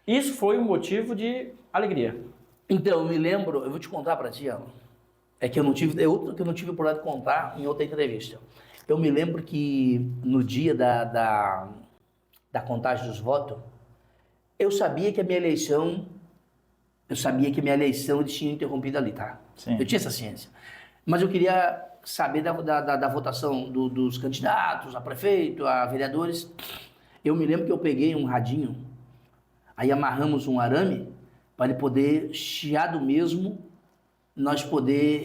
Isso foi um motivo de alegria. Então, eu me lembro, eu vou te contar para ti, Alan, que eu não tive a oportunidade de contar em outra entrevista. Eu me lembro que no dia da contagem dos votos, eu sabia que a minha eleição eles tinham interrompido ali, tá? Sim. Eu tinha essa ciência. Mas eu queria saber da votação dos candidatos, a prefeito, a vereadores. Eu me lembro que eu peguei um radinho, aí amarramos um arame para ele poder, chiado mesmo,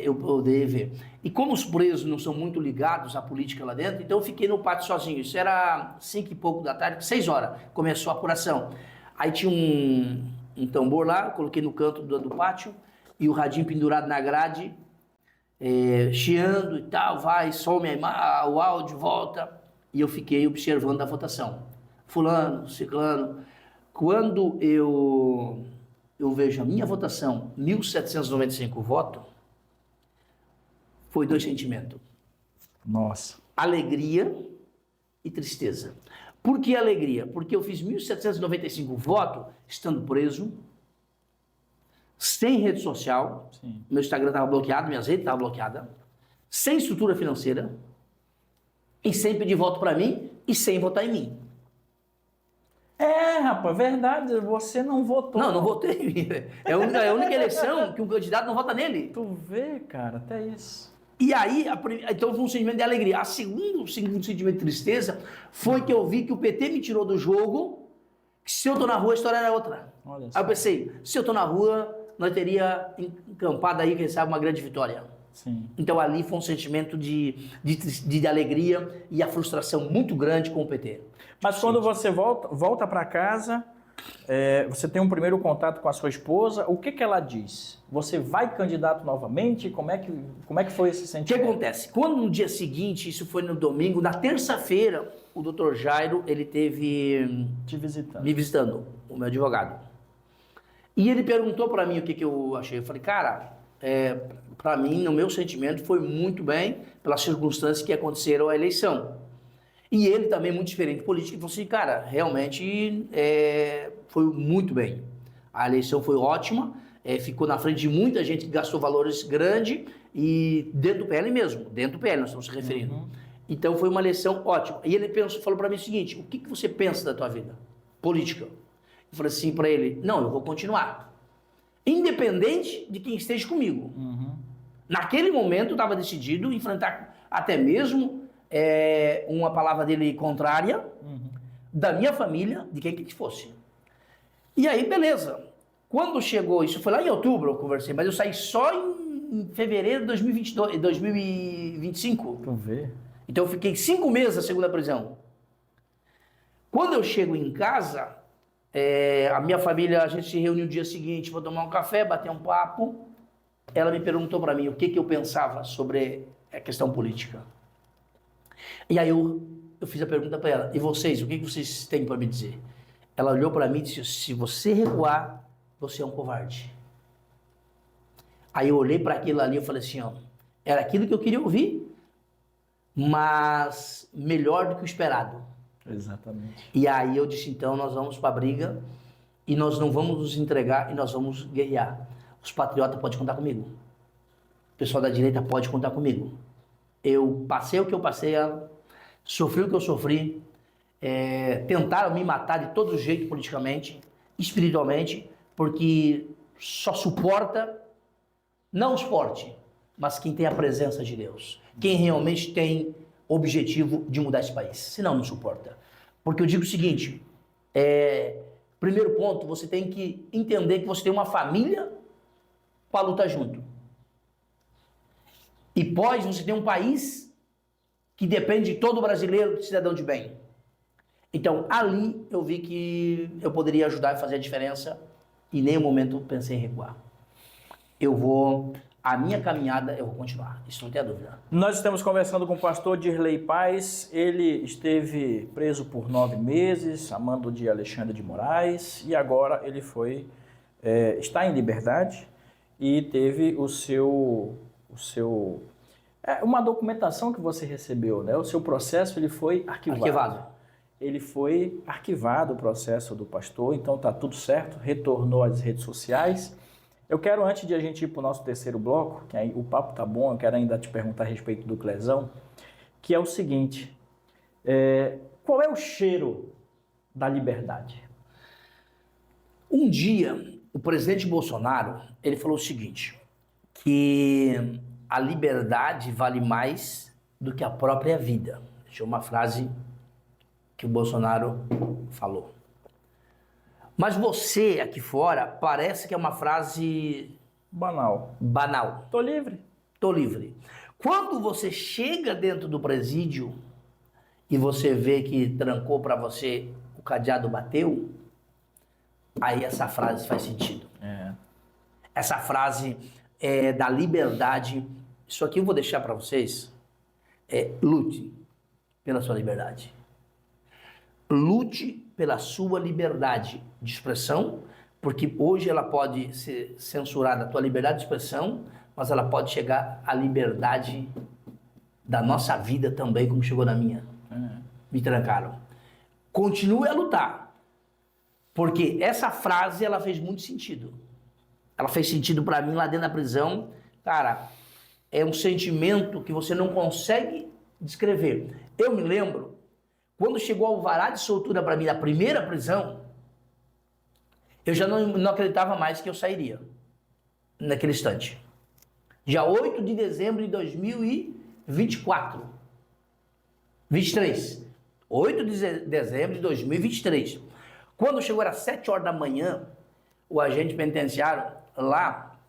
eu poder ver. E como os presos não são muito ligados à política lá dentro, então eu fiquei no pátio sozinho. Isso era 5 e pouco da tarde, 6 horas, começou a apuração. Aí tinha um tambor lá, coloquei no canto do pátio, e o radinho pendurado na grade, chiando e tal, some o áudio, volta, e eu fiquei observando a votação. Fulano, ciclano. Quando eu vejo a minha votação, 1.795 votos, foi 2 sentimentos. Nossa. Alegria e tristeza. Por que alegria? Porque eu fiz 1.795 votos estando preso, sem rede social. Sim. Meu Instagram estava bloqueado, minhas redes estavam bloqueadas, sem estrutura financeira, e sem pedir voto para mim, e sem votar em mim. É, rapaz, verdade, você não votou. Não votei em mim. É a única eleição que um candidato não vota nele. Tu vê, cara, até isso. E aí, então foi um sentimento de alegria. O segundo sentimento de tristeza foi que eu vi que o PT me tirou do jogo, que se eu tô na rua, a história era outra. Olha Aí só. eu pensei, se eu tô na rua, nós teria encampado aí, quem sabe, uma grande vitória. Sim. Então ali foi um sentimento de alegria e a frustração muito grande com o PT. Mas quando você volta para casa, você tem um primeiro contato com a sua esposa, o que ela diz? Você vai candidato novamente? Como é que foi esse O que sentimento? acontece? Quando no dia seguinte, isso foi no domingo, na terça-feira, o Dr. Jairo, ele teve Te visitando. me visitando, o meu advogado. E ele perguntou para mim o que eu achei. Eu falei, cara, para mim, no meu sentimento, foi muito bem pelas circunstâncias que aconteceram a eleição. E ele também, muito diferente político, falou assim, cara, realmente foi muito bem. A eleição foi ótima, ficou na frente de muita gente que gastou valores grandes e dentro do PL mesmo, dentro do PL nós estamos se referindo. Uhum. Então foi uma eleição ótima. E ele falou para mim o seguinte, o que você pensa da tua vida política? Eu falei assim para ele, não, eu vou continuar. Independente de quem esteja comigo. Uhum. Naquele momento eu estava decidido enfrentar até mesmo uma palavra dele contrária, da minha família, de quem que fosse. E aí, beleza. Quando chegou, isso foi lá em outubro eu conversei, mas eu saí só em fevereiro de 2025. Tu vê. Então eu fiquei 5 meses na segunda prisão. Quando eu chego em casa, a minha família, a gente se reuniu no dia seguinte para tomar um café, bater um papo. Ela me perguntou para mim o que eu pensava sobre a questão política. E aí eu fiz a pergunta para ela, e vocês, o que vocês têm para me dizer? Ela olhou para mim e disse, se você recuar, você é um covarde. Aí eu olhei para aquilo ali e falei assim, ó, era aquilo que eu queria ouvir, mas melhor do que o esperado. Exatamente. E aí eu disse, então nós vamos para a briga e nós não vamos nos entregar e nós vamos guerrear. Os patriotas podem contar comigo. O pessoal da direita pode contar comigo. Eu passei o que eu passei, sofri o que eu sofri, tentaram me matar de todo jeito politicamente, espiritualmente, porque só suporta, não os fortes, mas quem tem a presença de Deus. Quem realmente tem objetivo de mudar esse país. Senão não suporta. Porque eu digo o seguinte, primeiro ponto, você tem que entender que você tem uma família para lutar junto. E pós, você tem um país que depende de todo brasileiro, de cidadão de bem. Então, ali eu vi que eu poderia ajudar e fazer a diferença e em nenhum momento pensei em recuar. A minha caminhada eu vou continuar, isso não tem dúvida. Nós estamos conversando com o pastor Dirley Paz, ele esteve preso por 9 meses, a mando de Alexandre de Moraes, e agora ele está em liberdade e teve uma documentação que você recebeu, né? O seu processo ele foi arquivado. Ele foi arquivado, o processo do pastor, então tá tudo certo, retornou às redes sociais. Eu quero, antes de a gente ir para o nosso terceiro bloco, que aí o papo tá bom, eu quero ainda te perguntar a respeito do Clezão, que é o seguinte, qual é o cheiro da liberdade? Um dia, o presidente Bolsonaro, ele falou o seguinte, que a liberdade vale mais do que a própria vida. Deixa eu uma frase que o Bolsonaro falou. Mas você, aqui fora, parece que é uma frase... Banal. Tô livre. Quando você chega dentro do presídio e você vê que trancou para você, o cadeado bateu, aí essa frase faz sentido. Essa frase da liberdade, isso aqui eu vou deixar para vocês, lute pela sua liberdade. Lute pela sua liberdade de expressão, porque hoje ela pode ser censurada, a tua liberdade de expressão, mas ela pode chegar à liberdade da nossa vida também, como chegou na minha. Me trancaram. Continue a lutar, porque essa frase ela fez muito sentido. Ela fez sentido para mim lá dentro da prisão. Cara, é um sentimento que você não consegue descrever. Eu me lembro Quando chegou o alvará de soltura para mim na primeira prisão, eu já não acreditava mais que eu sairia naquele instante. Dia 8 de dezembro de 2024. 23. 8 de dezembro de 2023. Quando chegou, era 7 horas da manhã, o agente penitenciário lá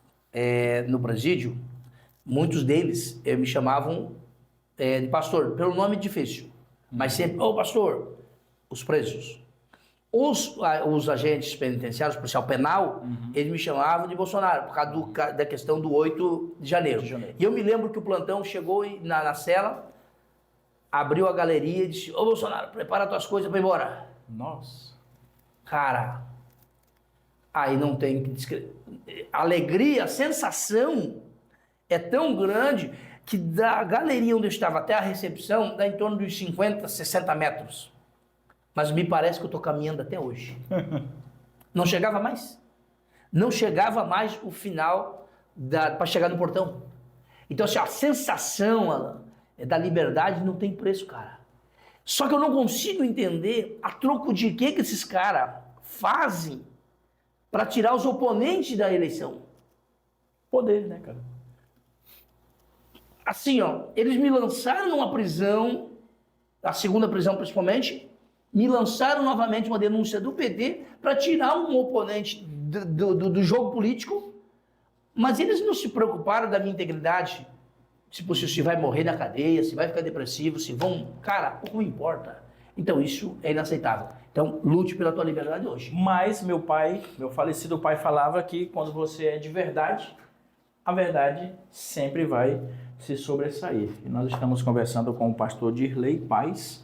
no presídio, muitos deles me chamavam de pastor, pelo nome difícil, mas sempre, ô pastor, os presos. Os agentes penitenciários, policial penal, eles me chamavam de Bolsonaro, por causa da questão do 8 de janeiro. E eu me lembro que o plantão chegou na cela, abriu a galeria e disse, ô Bolsonaro, prepara tuas coisas para ir embora. Nossa. Cara, aí não tem que descrever. A alegria, a sensação é tão grande que da galeria onde eu estava até a recepção dá em torno dos 50, 60 metros. Mas me parece que eu estou caminhando até hoje. Não chegava mais. Não chegava mais o final para chegar no portão. Então, assim, a sensação, Alan, da liberdade não tem preço, cara. Só que eu não consigo entender a troco de que esses caras fazem para tirar os oponentes da eleição. Poder, né, cara? Assim, ó, eles me lançaram numa prisão, a segunda prisão principalmente, me lançaram novamente uma denúncia do PT para tirar um oponente do jogo político, mas eles não se preocuparam da minha integridade, se vai morrer na cadeia, se vai ficar depressivo, se vão... Cara, pouco me importa. Então isso é inaceitável. Então lute pela tua liberdade hoje. Mas meu falecido pai falava que quando você é de verdade, a verdade sempre vai se sobressair. E nós estamos conversando com o pastor Dirley Paz.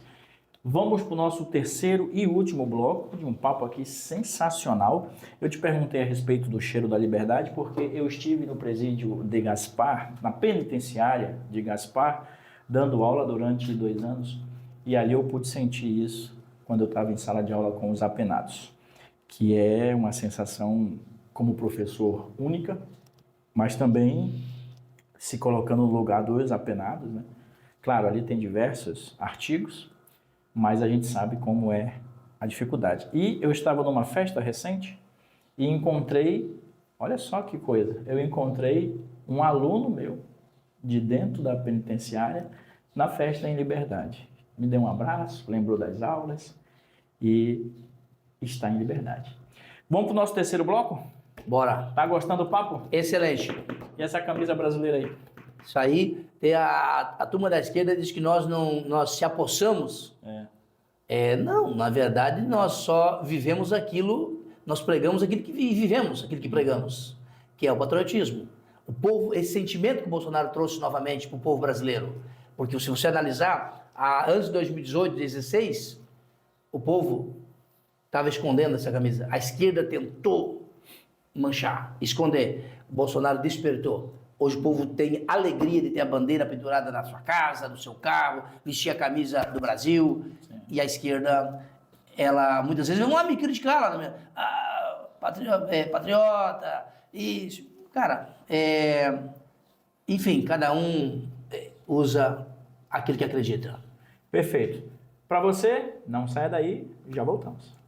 Vamos para o nosso terceiro e último bloco de um papo aqui sensacional. Eu te perguntei a respeito do cheiro da liberdade porque eu estive no presídio de Gaspar, na penitenciária de Gaspar, dando aula durante 2 anos e ali eu pude sentir isso quando eu estava em sala de aula com os apenados, que é uma sensação como professor única, mas também se colocando no lugar dos apenados, né? Claro, ali tem diversos artigos, mas a gente sabe como é a dificuldade. E eu estava numa festa recente e encontrei, olha só que coisa, eu encontrei um aluno meu de dentro da penitenciária na festa em Liberdade. Me deu um abraço, lembrou das aulas e está em liberdade. Vamos para o nosso terceiro bloco? Bora. Tá gostando do papo? Excelente. E essa camisa brasileira aí? Isso aí, tem a turma da esquerda diz que nós se apossamos. Não, na verdade nós só vivemos aquilo, nós pregamos aquilo que vivemos, aquilo que pregamos, que é o patriotismo. O povo, esse sentimento que o Bolsonaro trouxe novamente para o povo brasileiro. Porque se você analisar, antes de 2018, 2016, o povo estava escondendo essa camisa. A esquerda tentou manchar, esconder. O Bolsonaro despertou. Hoje o povo tem alegria de ter a bandeira pendurada na sua casa, no seu carro, vestir a camisa do Brasil. Sim. E a esquerda, ela muitas vezes não vai me criticar, patriota, isso. Cara, enfim, cada um usa aquilo que acredita. Perfeito. Para você, não saia daí, já voltamos.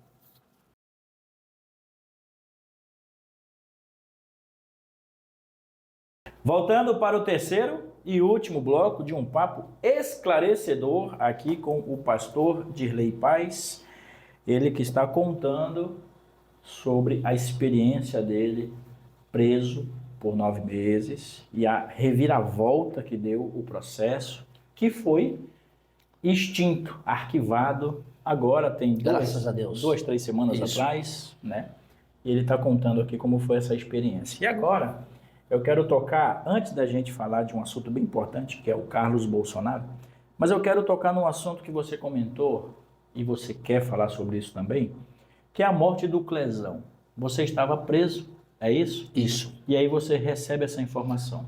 Voltando para o terceiro e último bloco de um papo esclarecedor aqui com o pastor Dirley Paz, ele que está contando sobre a experiência dele preso por 9 meses e a reviravolta que deu o processo, que foi extinto, arquivado, agora tem graças a Deus. 2, 3 semanas atrás, né? E ele está contando aqui como foi essa experiência. E agora eu quero tocar, antes da gente falar de um assunto bem importante, que é o Carlos Bolsonaro, mas eu quero tocar num assunto que você comentou, e você quer falar sobre isso também, que é a morte do Clezão. Você estava preso, é isso? Isso. E aí você recebe essa informação.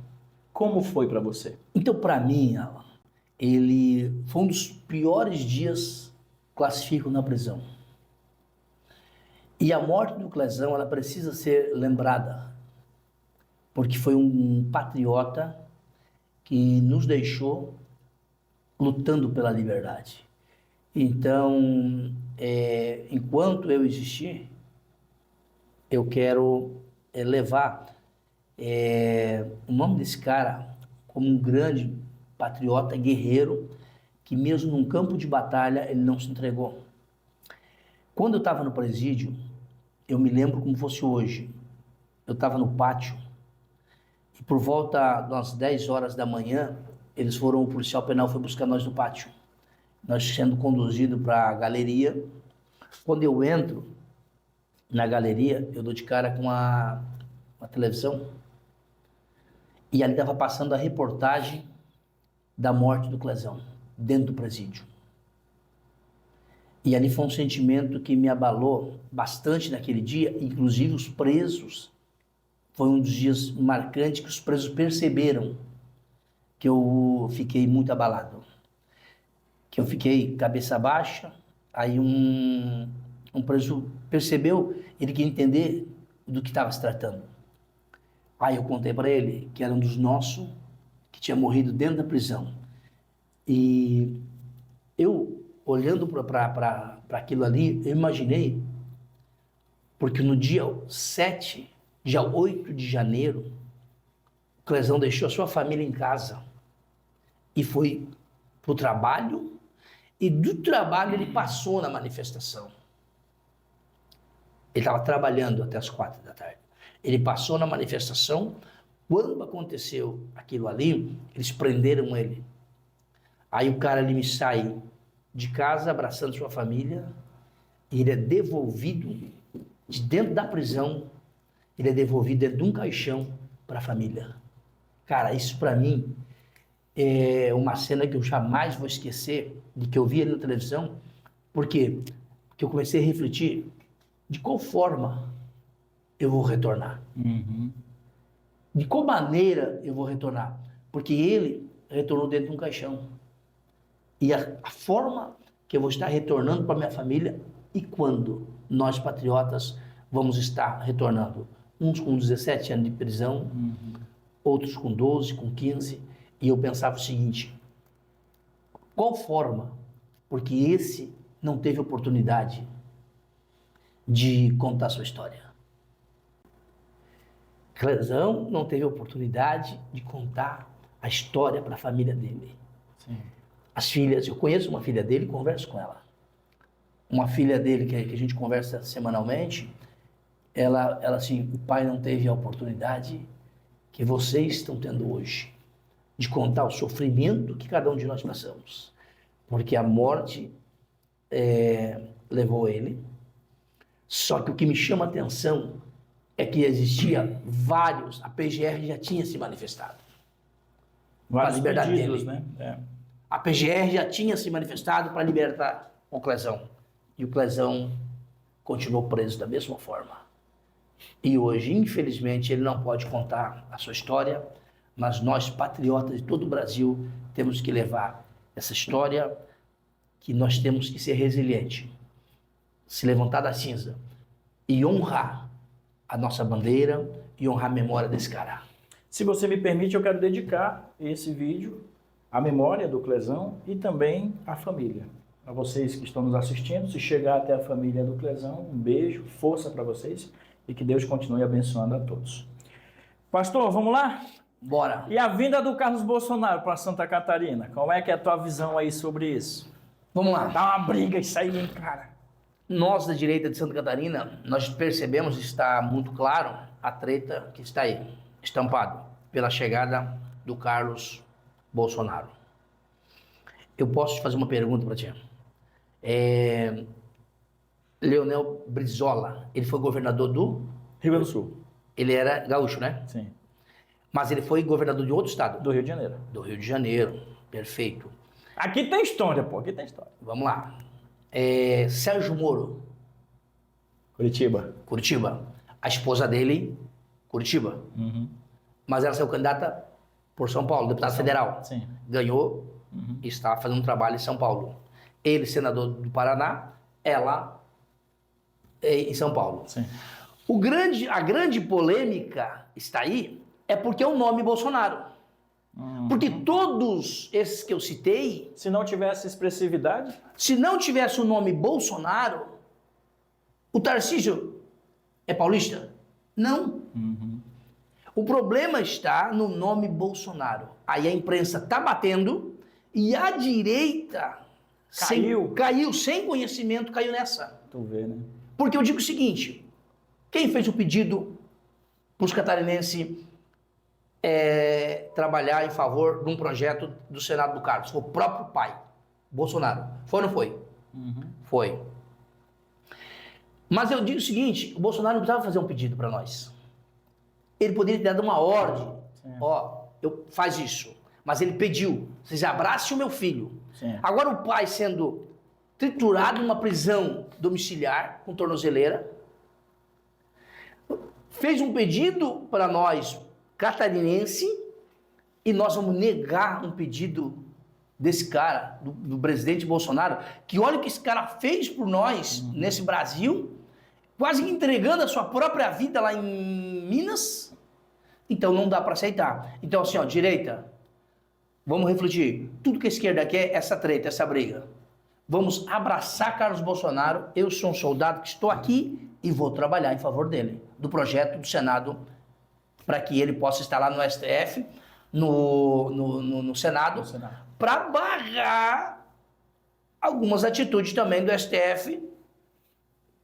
Como foi para você? Então, para mim, Alan, ele foi um dos piores dias classifico na prisão. E a morte do Clezão, ela precisa ser lembrada, porque foi um patriota que nos deixou lutando pela liberdade. Então, enquanto eu existir, eu quero levar o nome desse cara como um grande patriota, guerreiro, que mesmo num campo de batalha ele não se entregou. Quando eu estava no presídio, eu me lembro como fosse hoje. Eu estava no pátio e por volta das 10 horas da manhã, o policial penal foi buscar nós no pátio. Nós sendo conduzidos para a galeria. Quando eu entro na galeria, eu dou de cara com a televisão e ali estava passando a reportagem da morte do Clezão, dentro do presídio. E ali foi um sentimento que me abalou bastante naquele dia, inclusive os presos. Foi um dos dias marcantes que os presos perceberam que eu fiquei muito abalado. Que eu fiquei cabeça baixa, aí um preso percebeu, ele queria entender do que estava se tratando. Aí eu contei para ele que era um dos nossos, que tinha morrido dentro da prisão. E eu, olhando para aquilo ali, eu imaginei, porque no dia 8 de janeiro, o Clezão deixou a sua família em casa e foi para o trabalho, e do trabalho ele passou na manifestação. Ele estava trabalhando até as 4 da tarde. Ele passou na manifestação. Quando aconteceu aquilo ali, eles prenderam ele. Aí o cara ele me sai de casa abraçando sua família e ele é devolvido de dentro da prisão, ele é devolvido dentro de um caixão para a família. Cara, isso para mim é uma cena que eu jamais vou esquecer de que eu vi ali na televisão. Por quê? Porque eu comecei a refletir de qual forma eu vou retornar. De qual maneira eu vou retornar? Porque ele retornou dentro de um caixão. E a forma que eu vou estar retornando para minha família e quando nós patriotas vamos estar retornando. Uns com 17 anos de prisão, outros com 12, com 15. E eu pensava o seguinte, qual forma? Porque esse não teve oportunidade de contar sua história. Clezão não teve oportunidade de contar a história para a família dele. Sim. As filhas, eu conheço uma filha dele e converso com ela. Uma filha dele que a gente conversa semanalmente, ela assim, o pai não teve a oportunidade que vocês estão tendo hoje de contar o sofrimento que cada um de nós passamos. Porque a morte levou ele. Só que o que me chama a atenção é que existia vários, a PGR já tinha se manifestado. Para a liberdade pedidos, dele. né? A PGR já tinha se manifestado para libertar o Clezão. E o Clezão continuou preso da mesma forma. E hoje, infelizmente, ele não pode contar a sua história, mas nós, patriotas de todo o Brasil, temos que levar essa história, que nós temos que ser resilientes, se levantar da cinza e honrar a nossa bandeira e honrar a memória desse cara. Se você me permite, eu quero dedicar esse vídeo à memória do Clezão e também à família. Para vocês que estão nos assistindo, se chegar até a família do Clezão, um beijo, força para vocês e que Deus continue abençoando a todos. Pastor, vamos lá? Bora! E a vinda do Carlos Bolsonaro para Santa Catarina, como é que é a tua visão aí sobre isso? Vamos lá. Dá uma briga isso aí, hein, cara? Nós da direita de Santa Catarina, nós percebemos, está muito claro, a treta que está aí, estampado, pela chegada do Carlos Bolsonaro. Eu posso te fazer uma pergunta para ti. Leonel Brizola, ele foi governador do Rio Grande do Sul. Ele era gaúcho, né? Sim. Mas ele foi governador de outro estado? Do Rio de Janeiro. Do Rio de Janeiro, perfeito. Aqui tem história, pô, aqui tem história. Vamos lá. Sérgio Moro, Curitiba. A esposa dele, Curitiba. Mas ela saiu candidata por São Paulo, deputada federal. Sim. Ganhou e está fazendo um trabalho em São Paulo. Ele, senador do Paraná, ela em São Paulo. Sim. A grande polêmica está aí, é porque é o nome Bolsonaro. Porque todos esses que eu citei, Se não tivesse expressividade, se não tivesse o nome Bolsonaro, o Tarcísio é paulista? Não. O problema está no nome Bolsonaro. Aí a imprensa está batendo e a direita caiu sem conhecimento, caiu nessa. tu vê, né? Porque eu digo o seguinte, quem fez o pedido para os catarinenses trabalhar em favor de um projeto do Senado do Carlos? Foi o próprio pai, Bolsonaro. Foi ou não foi? Foi. Mas eu digo o seguinte, o Bolsonaro não precisava fazer um pedido para nós. Ele poderia ter dado uma ordem. Ó, faz isso. Mas ele pediu, vocês abracem o meu filho. Sim. Agora o pai sendo triturado numa prisão domiciliar, com tornozeleira, fez um pedido para nós, catarinense, e nós vamos negar um pedido desse cara, do presidente Bolsonaro, que olha o que esse cara fez por nós nesse Brasil, quase que entregando a sua própria vida lá em Minas. Então não dá para aceitar. Então assim, ó, direita, vamos refletir. Tudo que a esquerda quer é essa treta, essa briga. Vamos abraçar Carlos Bolsonaro. Eu sou um soldado que estou aqui e vou trabalhar em favor dele, do projeto do Senado, para que ele possa estar lá no STF, no Senado, para barrar algumas atitudes também do STF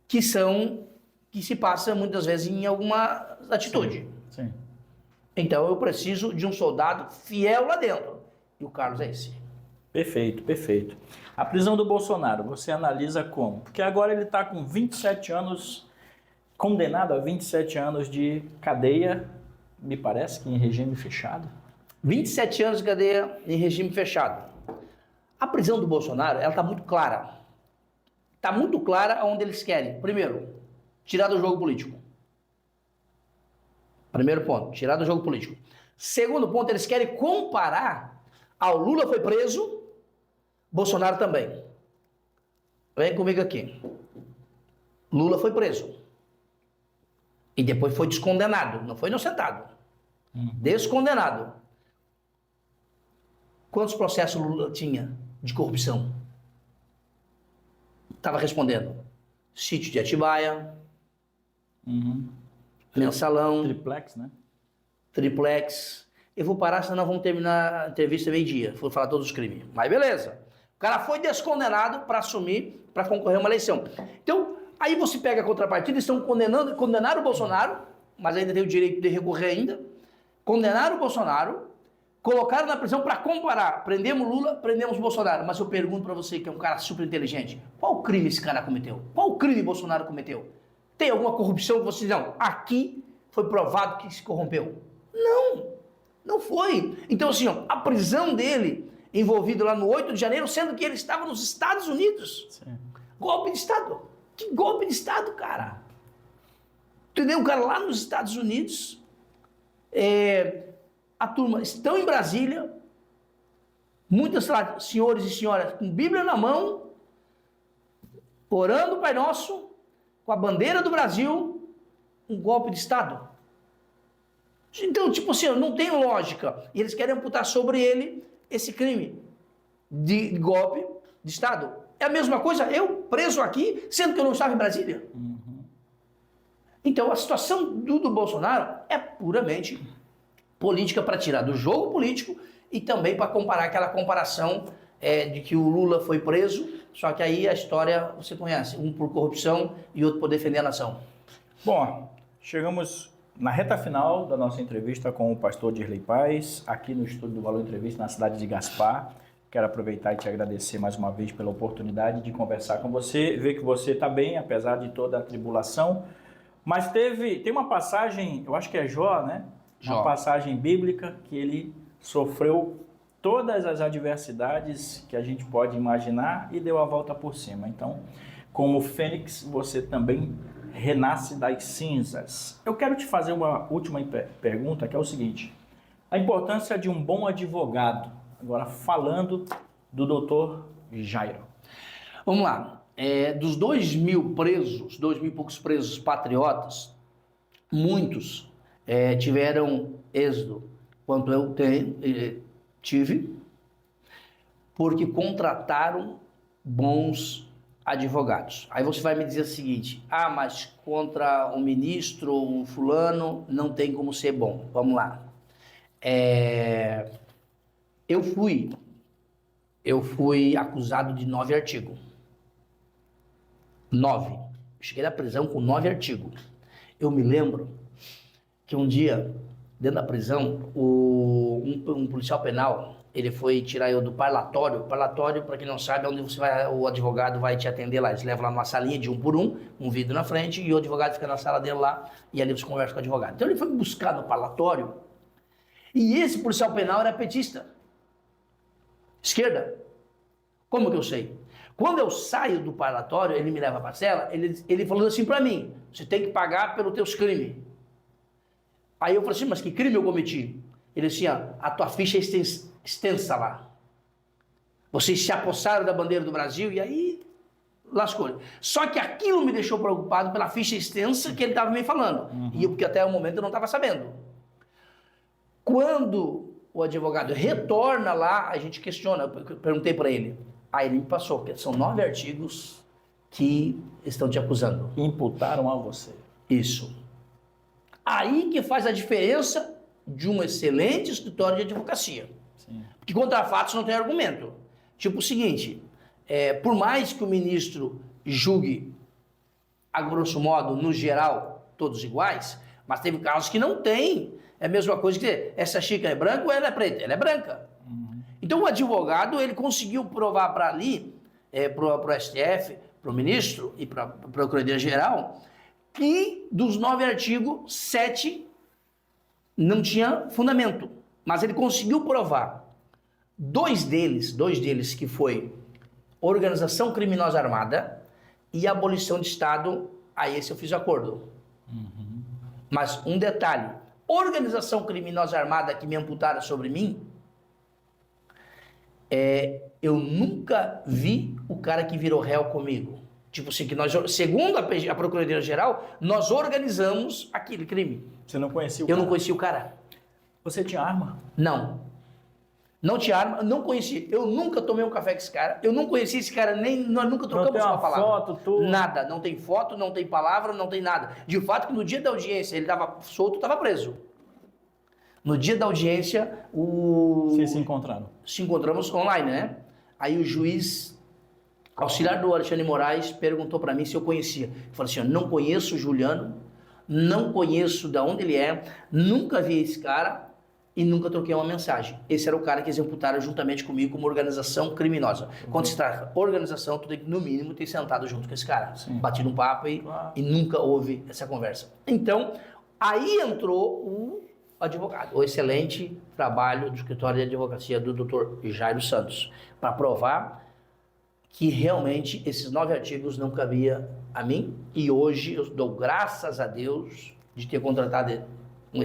que se passa muitas vezes em alguma atitude. Sim. Então eu preciso de um soldado fiel lá dentro. E o Carlos é esse. Perfeito, perfeito. A prisão do Bolsonaro, você analisa como? Porque agora ele está com 27 anos, condenado a 27 anos de cadeia, me parece que em regime fechado. 27 anos de cadeia em regime fechado. A prisão do Bolsonaro, ela está muito clara. Está muito clara onde eles querem. Primeiro, tirar do jogo político. Primeiro ponto, tirar do jogo político. Segundo ponto, eles querem comparar ao Lula foi preso, Bolsonaro também. Vem comigo aqui. Lula foi preso. E depois foi descondenado. Não foi inocentado. Descondenado. Quantos processos Lula tinha de corrupção? Estava respondendo. Sítio de Atibaia. Mensalão. Triplex, né? Triplex. Eu vou parar, senão vamos terminar a entrevista meio-dia. Vou falar todos os crimes. Mas beleza. O cara foi descondenado para assumir, para concorrer a uma eleição. Então, aí você pega a contrapartida, estão condenaram o Bolsonaro, mas ainda tem o direito de recorrer ainda. Condenaram o Bolsonaro, colocaram na prisão para comparar. Prendemos Lula, prendemos Bolsonaro. Mas eu pergunto para você, que é um cara super inteligente, qual crime esse cara cometeu? Qual crime Bolsonaro cometeu? Tem alguma corrupção que você diz, não, aqui foi provado que se corrompeu? Não. Não foi. Então, assim, ó, a prisão dele, envolvido lá no 8 de janeiro, sendo que ele estava nos Estados Unidos. Sim. Golpe de Estado. Que golpe de Estado, cara? Entendeu? O cara lá nos Estados Unidos, a turma estão em Brasília, muitas senhores e senhoras com Bíblia na mão, orando o Pai Nosso, com a bandeira do Brasil, um golpe de Estado. Então, tipo assim, não tem lógica. E eles querem imputar sobre ele esse crime de golpe de Estado. É a mesma coisa eu preso aqui, sendo que eu não estava em Brasília. Então, a situação do Bolsonaro é puramente política para tirar do jogo político e também para comparar aquela comparação de que o Lula foi preso, só que aí a história você conhece, um por corrupção e outro por defender a nação. Bom, chegamos na reta final da nossa entrevista com o pastor Dirley Paz, aqui no estúdio do Valor Entrevista, na cidade de Gaspar. Quero aproveitar e te agradecer mais uma vez pela oportunidade de conversar com você, ver que você está bem, apesar de toda a tribulação. Mas tem uma passagem, eu acho que é Jó, né? Jó. Uma passagem bíblica que ele sofreu todas as adversidades que a gente pode imaginar e deu a volta por cima. Então, como Fênix, você também renasce das cinzas. Eu quero te fazer uma última pergunta, que é o seguinte: a importância de um bom advogado. Agora, falando do doutor Jairo. Vamos lá. Dos 2.000 presos, 2.000 e poucos presos patriotas, muitos tiveram êxodo, quanto eu tive, porque contrataram bons advogados. Aí você vai me dizer o seguinte: ah, mas contra um ministro, um fulano, não tem como ser bom. Vamos lá. Eu fui acusado de 9 artigos. 9. Cheguei na prisão com 9 artigos. Eu me lembro que um dia, dentro da prisão, um policial penal, ele foi tirar eu do parlatório. Parlatório, para quem não sabe, é onde o advogado vai te atender lá. Eles levam lá numa salinha de 1 por 1, um vidro na frente, e o advogado fica na sala dele lá, e ali você conversa com o advogado. Então ele foi me buscar no parlatório, e esse policial penal era petista. Esquerda. Como que eu sei? Quando eu saio do parlatório, ele me leva para a cela, ele falou assim para mim: você tem que pagar pelos teus crimes. Aí eu falei assim: mas que crime eu cometi? Ele disse: a tua ficha é extensa lá. Vocês se apossaram da bandeira do Brasil, e aí lascou. Só que aquilo me deixou preocupado pela ficha extensa que ele estava me falando. E porque até o momento eu não estava sabendo. Quando o advogado retorna lá, a gente questiona. Eu perguntei para ele. Aí ele me passou, que são 9 artigos que estão te acusando. Imputaram a você. Isso. Aí que faz a diferença de um excelente escritório de advocacia. Sim. Porque contra fatos não tem argumento. Tipo o seguinte, por mais que o ministro julgue, a grosso modo, no geral, todos iguais, mas teve casos que não tem. É a mesma coisa que dizer, essa xícara é branca ou ela é preta? Ela é branca. Então o advogado, ele conseguiu provar para ali, para o STF, para o ministro e para a Procuradoria-Geral, que dos 9 artigos, 7 não tinha fundamento. Mas ele conseguiu provar. Dois deles que foi organização criminosa armada e abolição de Estado, aí esse eu fiz acordo. Mas um detalhe, organização criminosa armada que me amputaram sobre mim, eu nunca vi o cara que virou réu comigo. Tipo assim, que nós, segundo a Procuradoria-Geral, nós organizamos aquele crime. Você não conhecia o Eu cara? não conhecia o cara. Você tinha arma? Não. Não tinha arma, não conhecia. Eu nunca tomei um café com esse cara. Eu não conhecia esse cara, nem nós nunca trocamos tem uma uma palavra. foto, tudo? Nada. Não tem foto, não tem palavra, não tem nada. De fato que no dia da audiência ele estava solto, estava preso. No dia da audiência, Vocês se encontraram? se encontramos online, né? Aí o juiz auxiliar do Alexandre Moraes perguntou para mim se eu conhecia. Eu falei assim: eu não conheço o Juliano, não conheço de onde ele é, nunca vi esse cara e nunca troquei uma mensagem. Esse era o cara que eles imputaram juntamente comigo como organização criminosa. Quando se trata de organização, tu tem que, no mínimo, ter sentado junto com esse cara. Sim. Batido um papo e nunca houve essa conversa. Então, aí entrou o advogado, o excelente trabalho do escritório de advocacia do Dr. Jairo Santos, para provar que realmente esses 9 artigos não cabia a mim, e hoje eu dou graças a Deus de ter contratado um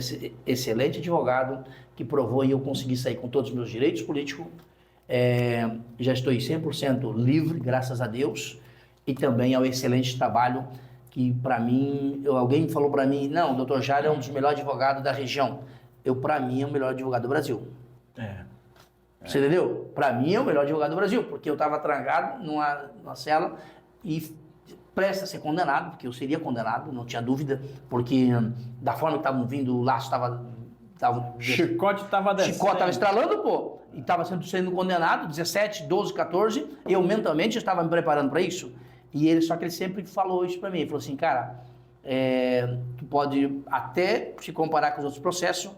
excelente advogado que provou, e eu consegui sair com todos os meus direitos políticos. Já estou 100% livre, graças a Deus, e também ao excelente trabalho que, para mim, alguém falou para mim: não, o Dr. Jairo é um dos melhores advogados da região. Para mim, é o melhor advogado do Brasil. Você entendeu? Para mim, é o melhor advogado do Brasil, porque eu estava trancado numa cela e prestes a ser condenado, porque eu seria condenado, não tinha dúvida, porque da forma que estavam vindo, o laço estava... Chicote estava descendo. Chicote estava estralando, pô, e estava sendo condenado, 17, 12, 14, eu mentalmente estava me preparando para isso. Só que ele sempre falou isso para mim, ele falou assim: cara, tu pode até se comparar com os outros processos,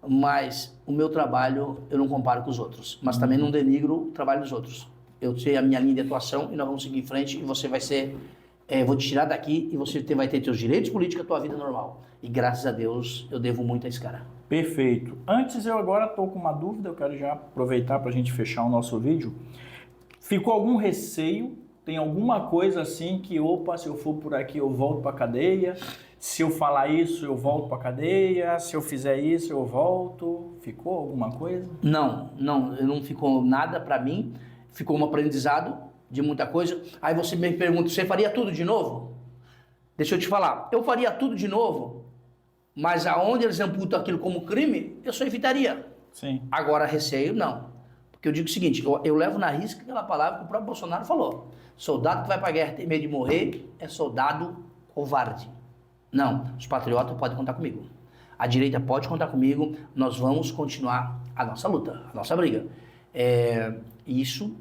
mas o meu trabalho eu não comparo com os outros, mas também não denigro o trabalho dos outros. Eu sei a minha linha de atuação e nós vamos seguir em frente, e você vai ser... vou te tirar daqui e você vai ter teus direitos políticos, a tua vida normal. E graças a Deus eu devo muito a esse cara. Perfeito. Antes, eu agora estou com uma dúvida, eu quero já aproveitar para a gente fechar o nosso vídeo. Ficou algum receio? Tem alguma coisa assim que, opa, se eu for por aqui eu volto para a cadeia? Se eu falar isso, eu volto para a cadeia? Se eu fizer isso, eu volto? Ficou alguma coisa? Não ficou nada para mim. Ficou um aprendizado de muita coisa. Aí você me pergunta: você faria tudo de novo? Deixa eu te falar, eu faria tudo de novo, mas aonde eles amputam aquilo como crime, eu só evitaria. Sim. Agora, receio, não. Porque eu digo o seguinte, eu levo na risca aquela palavra que o próprio Bolsonaro falou. Soldado que vai pra guerra ter medo de morrer é soldado covarde. Não, os patriotas podem contar comigo. A direita pode contar comigo, nós vamos continuar a nossa luta, a nossa briga. Isso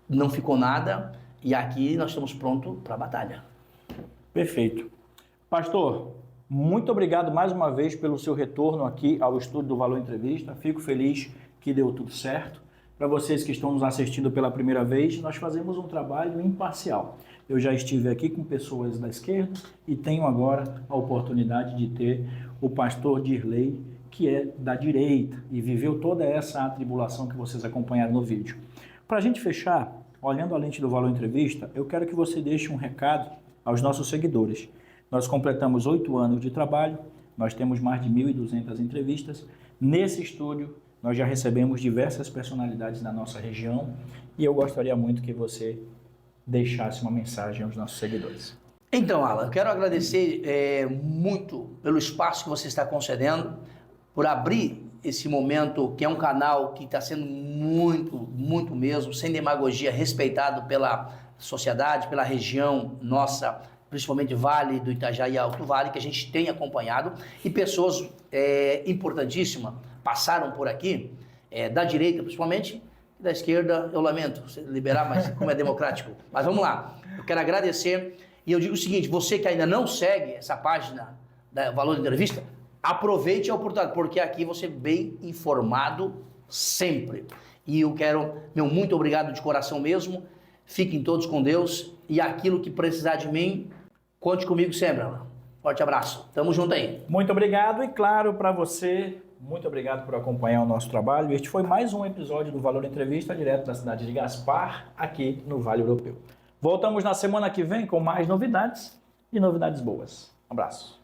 não ficou nada e aqui nós estamos prontos para a batalha. Perfeito. Pastor, muito obrigado mais uma vez pelo seu retorno aqui ao estúdio do Valor Entrevista. Fico feliz que deu tudo certo. Para vocês que estão nos assistindo pela primeira vez, nós fazemos um trabalho imparcial. Eu já estive aqui com pessoas da esquerda e tenho agora a oportunidade de ter o pastor Dirley, que é da direita e viveu toda essa atribulação que vocês acompanharam no vídeo. Para a gente fechar, olhando a lente do Valor Entrevista, eu quero que você deixe um recado aos nossos seguidores. Nós completamos 8 anos de trabalho, nós temos mais de 1.200 entrevistas. Nesse estúdio, nós já recebemos diversas personalidades da nossa região e eu gostaria muito que você deixasse uma mensagem aos nossos seguidores. Então, Alan, eu quero agradecer muito pelo espaço que você está concedendo, por abrir esse momento, que é um canal que está sendo muito mesmo, sem demagogia, respeitado pela sociedade, pela região nossa, principalmente Vale do Itajaí e Alto Vale, que a gente tem acompanhado, e pessoas importantíssimas passaram por aqui, da direita principalmente, e da esquerda, eu lamento liberar, mas como é democrático. Mas vamos lá, eu quero agradecer, e eu digo o seguinte, você que ainda não segue essa página da Valor Entrevista, aproveite a oportunidade, porque aqui você é bem informado sempre. E eu quero, meu muito obrigado de coração mesmo, fiquem todos com Deus, e aquilo que precisar de mim, conte comigo sempre, Alan. Forte abraço, tamo junto aí. Muito obrigado e claro para você, muito obrigado por acompanhar o nosso trabalho. Este foi mais um episódio do Valor Entrevista, direto da cidade de Gaspar, aqui no Vale Europeu. Voltamos na semana que vem com mais novidades e novidades boas. Um abraço.